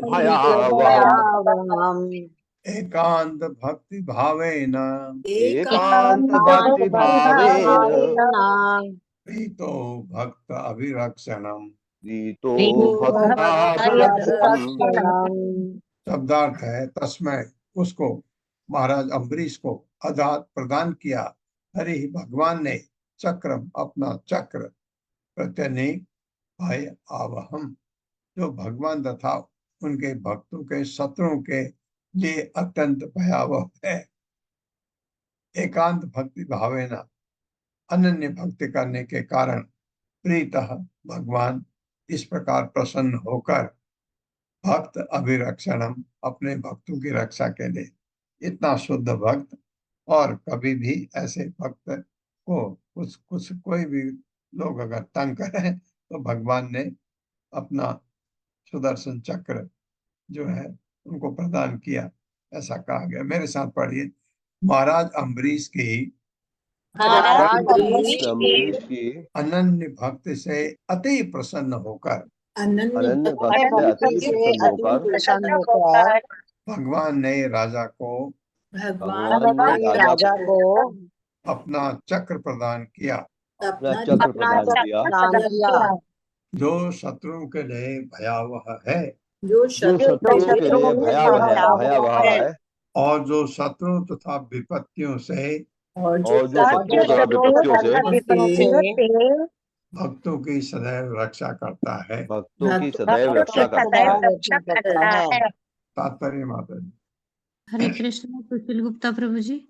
भयावहम् एकांत भक्ति भावेन एकांत भक्ति भावेन प्रीतो भक्त अभिरक्षणम। प्रीतो भक्ताभिरक्षणम्। शब्दार्थ है तस्मै, उसको, महाराज अम्बरीश को अदात प्रदान किया, हरि भगवान ने चक्रम, अपना चक्र, प्रत्यनीक भय आवहम, जो भगवान तथा उनके भक्तों के शत्रुओं के लिए अत्यंत भयावह है। एकांत भक्ति भावेना, अनन्य भक्ति करने के कारण, प्रीतः, भगवान इस प्रकार प्रसन्न होकर, भक्त अभिरक्षणम, अपने भक्तों की रक्षा के लिए। इतना शुद्ध भक्त, और कभी भी ऐसे भक्त को कुछ कोई भी लोग अगर तंग करें तो भगवान ने अपना सुदर्शन चक्र जो है उनको प्रदान किया, ऐसा कहा गया। मेरे साथ पढ़िए। महाराज अम्बरीश की अम्बरीश की अनन्य भक्ति से अति प्रसन्न होकर, अनन्य भक्ति से अति प्रसन्न होकर भगवान ने राजा को राजा को अपना चक्र प्रदान किया, अपना चक्र प्रदान किया, जो शत्रुओं के लिए भयावह है, जो शत्रुओं के लिए भयावह है, और जो शत्रु तथा विपत्तियों से भक्तों की सदैव रक्षा करता है। भक्तों की सदैव रक्षा करता है। तात्पर्य माता जी। हरे कृष्ण। सुशील गुप्ता प्रभु जी।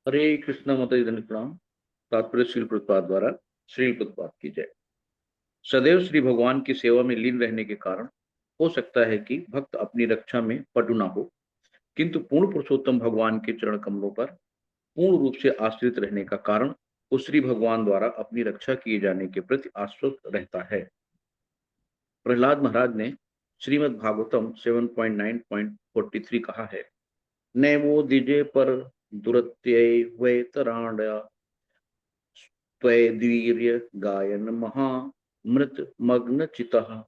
हरे कृष्ण माता जी प्रणाम। तात्पर्य श्रील प्रभुपाद द्वारा श्रील प्रभुपाद की जय। सदैव श्री भगवान की सेवा में लीन रहने के कारण हो सकता है कि भक्त अपनी रक्षा में पटु ना हो, किंतु पूर्ण पुरुषोत्तम भगवान के चरण कमलों पर पूर्ण रूप से आश्रित रहने का कारण उस श्री भगवान द्वारा अपनी रक्षा किए जाने के प्रति आश्वस्त रहता है। प्रहलाद महाराज ने श्रीमद् भागवतम 7.9.43 कहा है, नैवो दिजे पर दुरत्यै वैतराण्य त्वैर्वीर्य गायन महामृत मग्न चितः।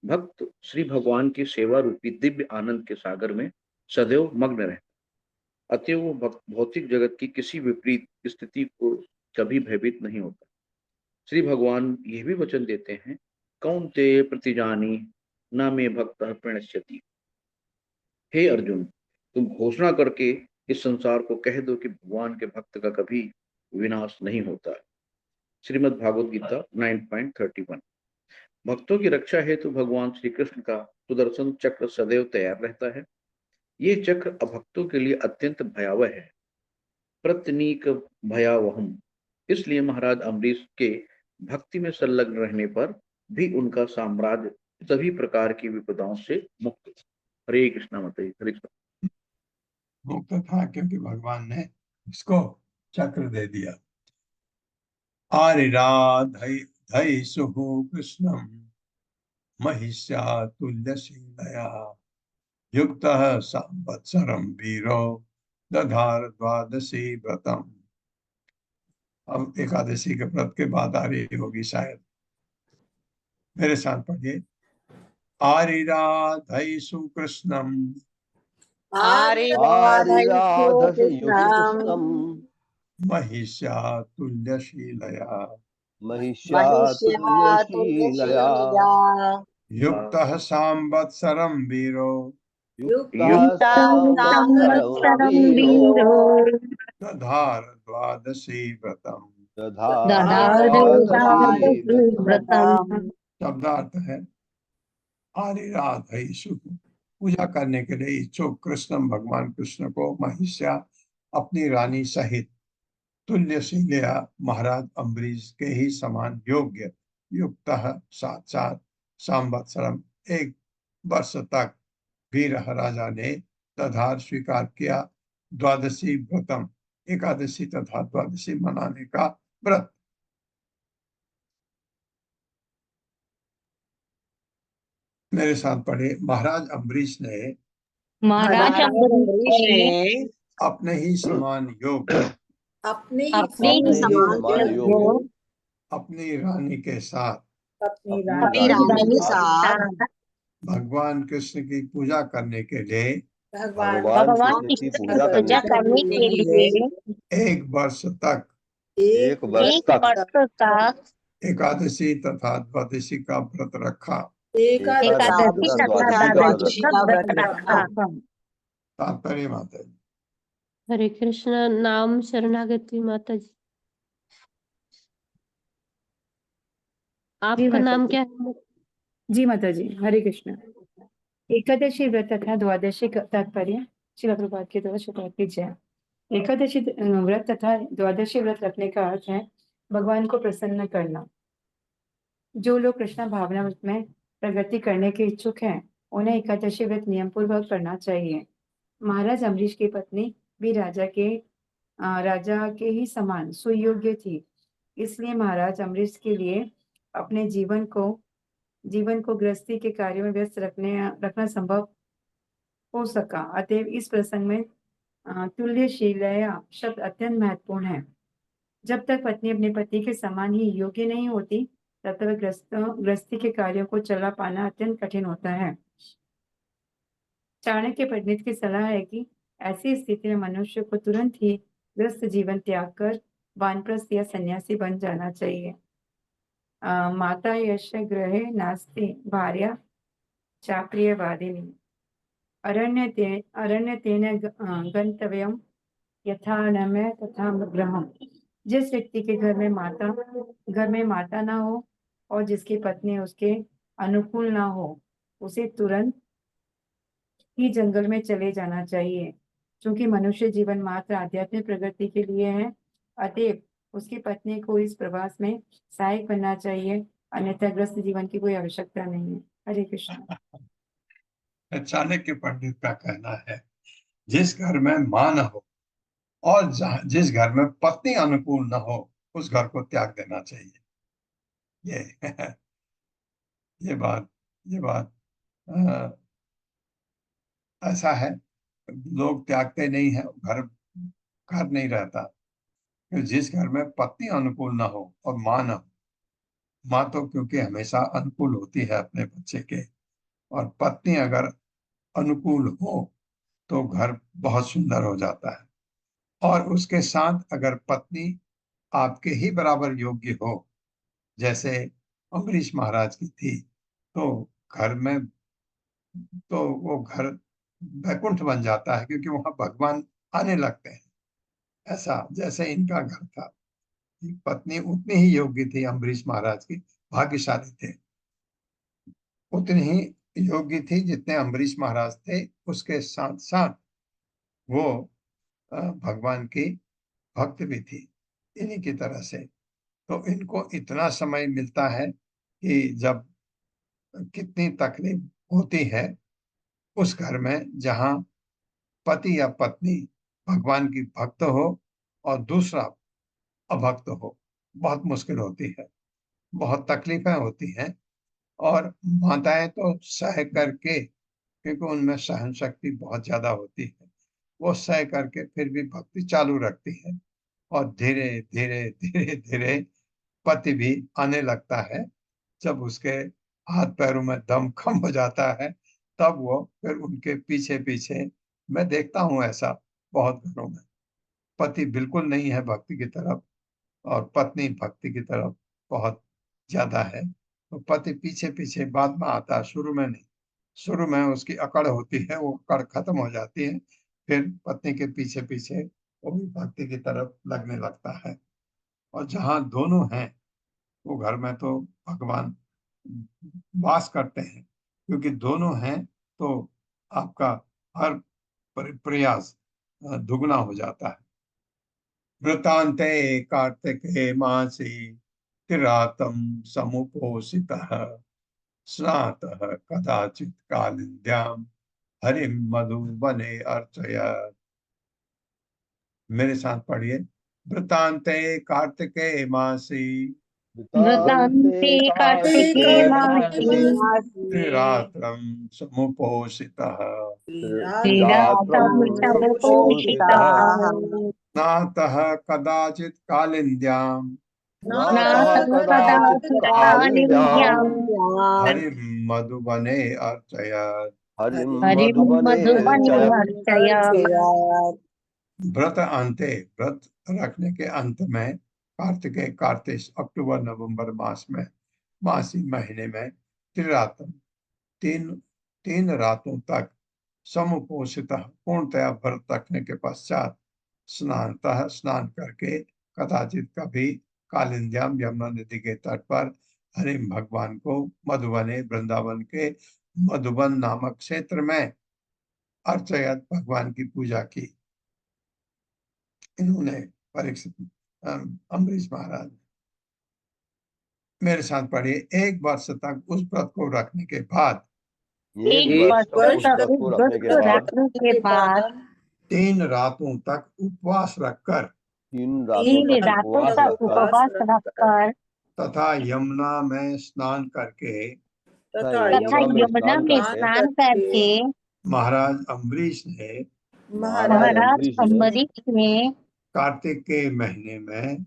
भक्त श्री भगवान की सेवा रूपी दिव्य आनंद के सागर में सदैव मग्न रहता, अतः वो भौतिक जगत की किसी विपरीत स्थिति को कभी भयभीत नहीं होता। श्री भगवान यह भी वचन देते हैं, कौन्तेय प्रतिजानी न मे भक्त प्रणश्यति। हे अर्जुन, तुम घोषणा करके इस संसार को कह दो कि भगवान के भक्त का कभी विनाश नहीं होता है। श्रीमद् भागवत गीता 9.31। भक्तों की रक्षा हेतु भगवान श्री कृष्ण का सुदर्शन चक्र सदैव तैयार रहता है। ये चक्र अभक्तों के लिए अत्यंत भयावह है, प्रत्यनीक भयावहम। इसलिए महाराज अम्बरीश के भक्ति में संलग्न रहने पर भी उनका साम्राज्य सभी प्रकार की विपदाओं से मुक्त। हरे कृष्णा माता जी। हरे कृष्ण। मुक्त था क्योंकि भगवान ने उसको चक्र दे दिया। आरिराधै सुहु कृष्णम महिष्या तुल्यशीलया युक्तः संवत्सरं वीरो दधार द्वादशी व्रतम। अब एकादशी के व्रत के बाद आ रही होगी शायद। मेरे साथ पढ़िए। आरिराधै सुकृष्णम महिष्या तुल्यशीलया युक्तः संवत्सरं वीरो दधार द्वादशी व्रतम। व्रतम। शब्दार्थ है आरिराधयिषु, पूजा करने के लिए इच्छुक कृष्ण भगवान कृष्ण को महिष्या अपनी रानी सहित तुल्यशीलया महाराज अम्बरीश के ही समान योग्य युक्त साक्षात संवत्सरम 1 वर्ष तक वीर राजा ने तधार स्वीकार किया द्वादशी व्रतम, एकादशी तथा द्वादशी मनाने का व्रत। मेरे साथ पढ़े। महाराज अम्बरीश ने महाराज अम्बरीश ने अपने ही समान योग्य अपने ही समान योग अपनी रानी के साथ अपनी रानी के साथ भगवान कृष्ण की पूजा करने के लिए भगवान कृष्ण की पूजा करने के लिए 1 वर्ष तक एक वर्ष तक एकादशी तथा द्वादशी का व्रत रखा। एकादशी तथा द्वादशी का व्रत रखा। तात्पर्य माता जी। हरे कृष्ण। नाम शरणागति माता जी। आपका नाम क्या है? जी माता जी, हरे कृष्ण। एकादशी व्रत तथा द्वादशी का तात्पर्य श्रील प्रभुपाद के द्वारा शुरुआत की जय। एकादशी व्रत तथा द्वादशी व्रत रखने का अर्थ है भगवान को प्रसन्न करना। जो लोग कृष्ण भावना में प्रगति करने के इच्छुक हैं, उन्हें एकादशी व्रत नियम पूर्वक करना चाहिए। महाराज अम्बरीश की पत्नी भी राजा के ही समान सुयोग्य थी, इसलिए महाराज अम्बरीश के लिए अपने जीवन को गृहस्थी के कार्यों में व्यस्त रखना संभव हो सका। अतएव इस प्रसंग में तुल्यशीलया शब्द अत्यंत महत्वपूर्ण है। जब तक पत्नी अपने पति के समान ही योग्य नहीं होती, तब तक गृहस्थी के कार्यों को चला पाना अत्यंत कठिन होता है। चाणक्य पंडित की सलाह है कि ऐसी स्थिति में मनुष्य को तुरंत ही गृहस्थ जीवन त्याग कर वानप्रस्थ या सन्यासी बन जाना चाहिए। माता यश गृहे नास्ति भार्या चाप्रियवादिनी अरण्यतेन गंतव्यम यथा नमे तथा गृहम। जिस व्यक्ति के घर में माता ना हो और जिसकी पत्नी उसके अनुकूल ना हो, उसे तुरंत ही जंगल में चले जाना चाहिए। क्योंकि मनुष्य जीवन मात्र आध्यात्मिक प्रगति के लिए है, अतएव उसकी पत्नी को इस प्रवास में सहायक बनना चाहिए, अन्यथा ग्रस्त जीवन की कोई आवश्यकता नहीं है। हरे कृष्ण। चाणक्य पंडित का कहना है जिस घर में मां न हो और जिस घर में पत्नी अनुकूल न हो, उस घर को त्याग देना चाहिए। ये बात ऐसा है, लोग त्यागते नहीं है, घर नहीं रहता। जिस घर में पत्नी अनुकूल ना हो और मां न हो, मां तो क्योंकि हमेशा अनुकूल होती है अपने बच्चे के, और पत्नी अगर अनुकूल हो तो घर बहुत सुंदर हो जाता है। और उसके साथ अगर पत्नी आपके ही बराबर योग्य हो, जैसे अम्बरीश महाराज की थी, तो वो घर वैकुंठ बन जाता है, क्योंकि वहां भगवान आने लगते हैं। ऐसा जैसे इनका घर था, पत्नी उतनी ही योग्य थी अम्बरीश महाराज की, भाग्यशाली थे, उतनी ही योग्य थी जितने अम्बरीश महाराज थे। उसके साथ साथ वो भगवान की भक्त भी थी इन्हीं की तरह से। तो इनको इतना समय मिलता है कि जब कितनी तकलीफ होती है उस घर में जहां पति या पत्नी भगवान की भक्त हो और दूसरा अभक्त हो, बहुत मुश्किल होती है, बहुत तकलीफें होती हैं। और माताएं तो सह करके, क्योंकि उनमें सहन शक्ति बहुत ज्यादा होती है, वो सह करके फिर भी भक्ति चालू रखती है। और धीरे धीरे धीरे धीरे पति भी आने लगता है। जब उसके हाथ पैरों में दम कम हो जाता है, तब वो फिर उनके पीछे पीछे, मैं देखता हूँ ऐसा बहुत घरों में, पति बिल्कुल नहीं है भक्ति की तरफ और पत्नी भक्ति की तरफ बहुत ज्यादा है, तो पति पीछे पीछे बाद में आता है, शुरू में नहीं। शुरू में उसकी अकड़ होती है, वो अकड़ खत्म हो जाती है, फिर पत्नी के पीछे पीछे वो भी भक्ति की तरफ लगने लगता है। और जहाँ दोनों हैं वो घर में तो भगवान वास करते हैं, क्योंकि दोनों हैं तो आपका हर प्रयास दुगना हो जाता है। वृतान्ते कार्तिके मासी तिरातं समुपोषितः स्नातः कदाचित् कालिन्द्यां हरिं मधुवने अर्चयत्। मेरे साथ पढ़िए। वृतान्ते कार्तिके मासी वृतान्ते कार्तिके मासी त्रिरात्रं समुपोषितः श्रीरातं समुपोषितः स्नातः कदाचित् कालिन्द्यां स्नातः कदाचित् कालिन्द्यां हरिं मधुवने अर्चयत्। हरिं मधुवने अर्चयत्। व्रत अंते, व्रत रखने के अंत में, कार्तिके कार्तिक अक्टूबर नवंबर मास में, मासी महीने में, त्रिरात्रम तीन रातों तक समुपोषित पूर्णतया व्रत रखने के पश्चात स्नान करके कदाचित कभी कालिंद्याम यमुना नदी के तट पर हरिम भगवान को मधुबने वृंदावन के मधुबन नामक क्षेत्र में अर्चयत भगवान की पूजा की। इन्होंने परीक्षित अम्बरीश महाराज। मेरे साथ पढ़िए। एक वर्ष तक उस व्रत को रखने के बाद, एक वर्ष तक उस व्रत को रखने के बाद 3 रातों तक उपवास रखकर 3 रातों तक उपवास रखकर तथा यमुना में स्नान करके महाराज अम्बरीश ने कार्तिक के महीने में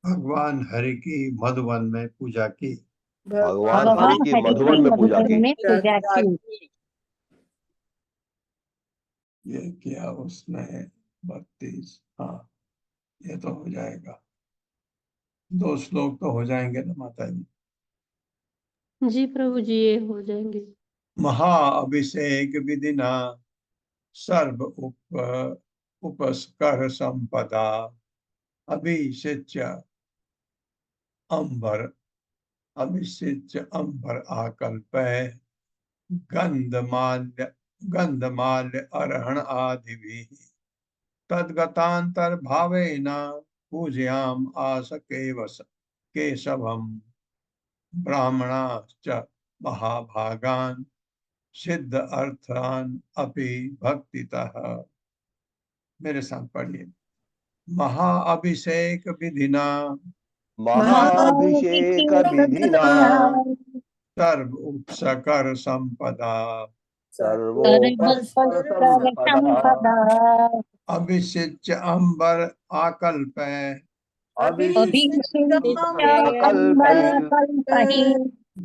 भगवान हरि की मधुबन में पूजा की। ये किया उसने 32। हाँ, ये तो हो जाएगा। 2 श्लोक तो हो जाएंगे ना माता जी? जी प्रभु जी, ये हो जाएंगे। महाअभिषेक विधिना सर्व उपस्कर संपदा अभिषिच्य अंबर आकल्पे गंधमाल्य अर्हण आदिभिः तद्गतांतर भावेन पूजयाम केशवम् ब्राह्मणाश्च महाभागान् सिद्ध अर्थान अपि भक्तितः। मेरे साथ पढ़िए। महाअभिषेक विधिना सर्व उपसकर संपदा अभिषिच्य अंबर आकल्पे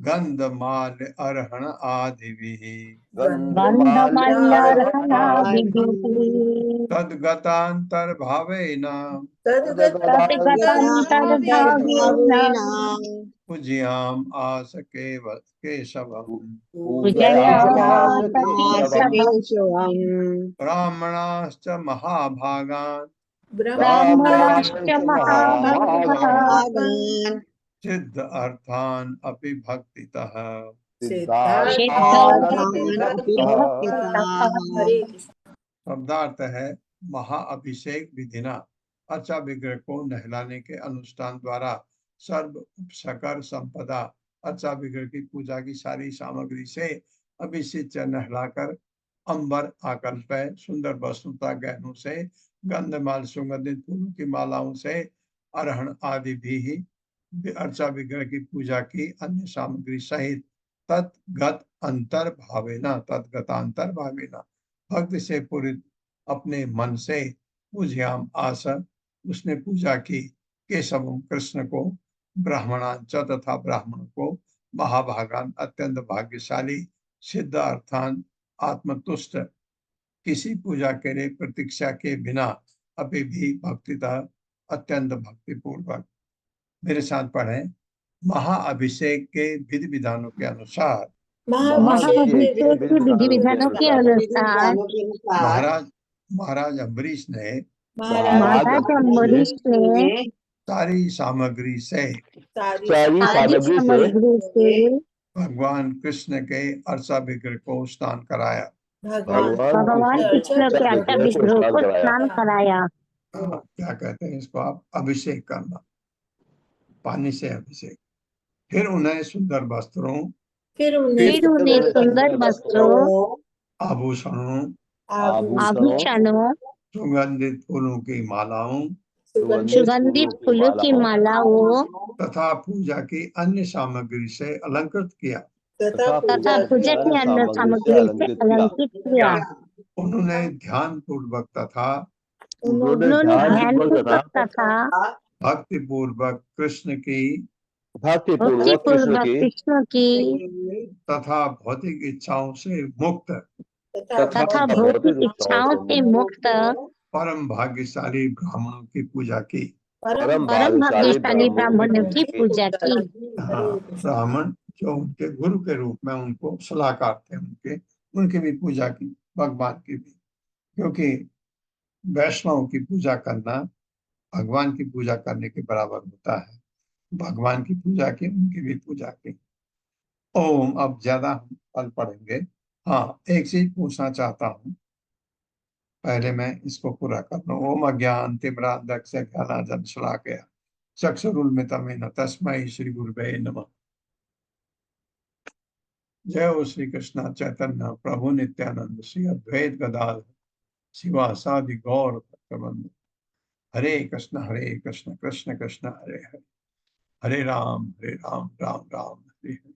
गंधमाल्य अर्हण आदिभिः तद्गतांतर भावेन पूजयाम आस केशवम् ब्राह्मणाश्च महाभागान् सिद्ध अर्थान अपि भक्तितः। शब्दार्थ है महाअभिषेक विधिना अर्चा विग्रह को नहलाने के अनुष्ठान द्वारा सर्व उपसकर संपदा अर्चा विग्रह की पूजा की सारी सामग्री से अभिषिच नहलाकर अंबर आकल्प सुंदर वस्तुता गहनों से गंधमाल सुगंधित फूलों की मालाओं से अरहण आदि भी अर्चा विग्रह की पूजा की अन्य सामग्री सहित तत्गत अंतर भावेना भक्त से पूरित अपने मन से पूज्याम आसन उसने पूजा की केशव कृष्ण को ब्राह्मणांच तथा ब्राह्मण को महाभागान अत्यंत भाग्यशाली सिद्ध अर्थान आत्मतुष्ट किसी पूजा के लिए प्रतीक्षा के बिना अभी भी भक्तितः अत्यंत भक्तिपूर्वक। मेरे साथ पढ़े। महाअभिषेक के विधि विधानों के अनुसार महाराज महाराज अम्बरीश ने महाराज अम्बरीश ने सारी सामग्री से सारी सामग्री से भगवान कृष्ण के अर्चा विग्रह को स्नान कराया। भगवान कृष्ण के अर्चा विग्रह को स्नान कराया। क्या कहते हैं इसको आप? अभिषेक करना, पानी से अभिषेक। फिर उन्हें सुंदर वस्त्रों, फिर उन्हें सुंदर वस्त्रों, आभूषणों, आभूषणों, सुगंधित फूलों की मालाओं सुगंधित फूलों की मालाओं तथा पूजा की अन्य सामग्री से अलंकृत किया। तथा पूजा की अन्य सामग्री से अलंकृत किया। उन्होंने ध्यान पूर्वक तथा ध्यान पूर्वक तथा भक्ति पूर्वक कृष्ण की भक्ति पूर्वक कृष्ण की तथा भौतिक इच्छाओं से मुक्त तथा भौतिक इच्छाओं से मुक्त परम भाग्यशाली ब्राह्मणों की पूजा की। परम भाग्यशाली ब्राह्मणों की पूजा की। ब्राह्मण जो उनके गुरु के रूप में उनको सलाहकार थे, उनकी भी पूजा की, भगवान की भी, क्योंकि वैष्णव की पूजा करना भगवान की पूजा करने के बराबर होता है। भगवान की पूजा की, उनकी भी पूजा की। ओम, अब ज्यादा हम कल पढ़ेंगे। हाँ, एक चीज पूछना चाहता हूँ, पहले मैं इसको पूरा कर लूं। ओम अज्ञान तिमिरान्धस्य ज्ञानांजन शलाकया चक्षुरुन्मिलितं तस्मै श्री गुरुवे नमः। जय हो श्री कृष्ण चैतन्य प्रभु नित्यानंद श्री अद्वैत गदाधर शिवासादि गौर भक्तवृंद। हरे कृष्ण कृष्ण कृष्ण हरे हरे, हरे राम राम राम हरे हरे।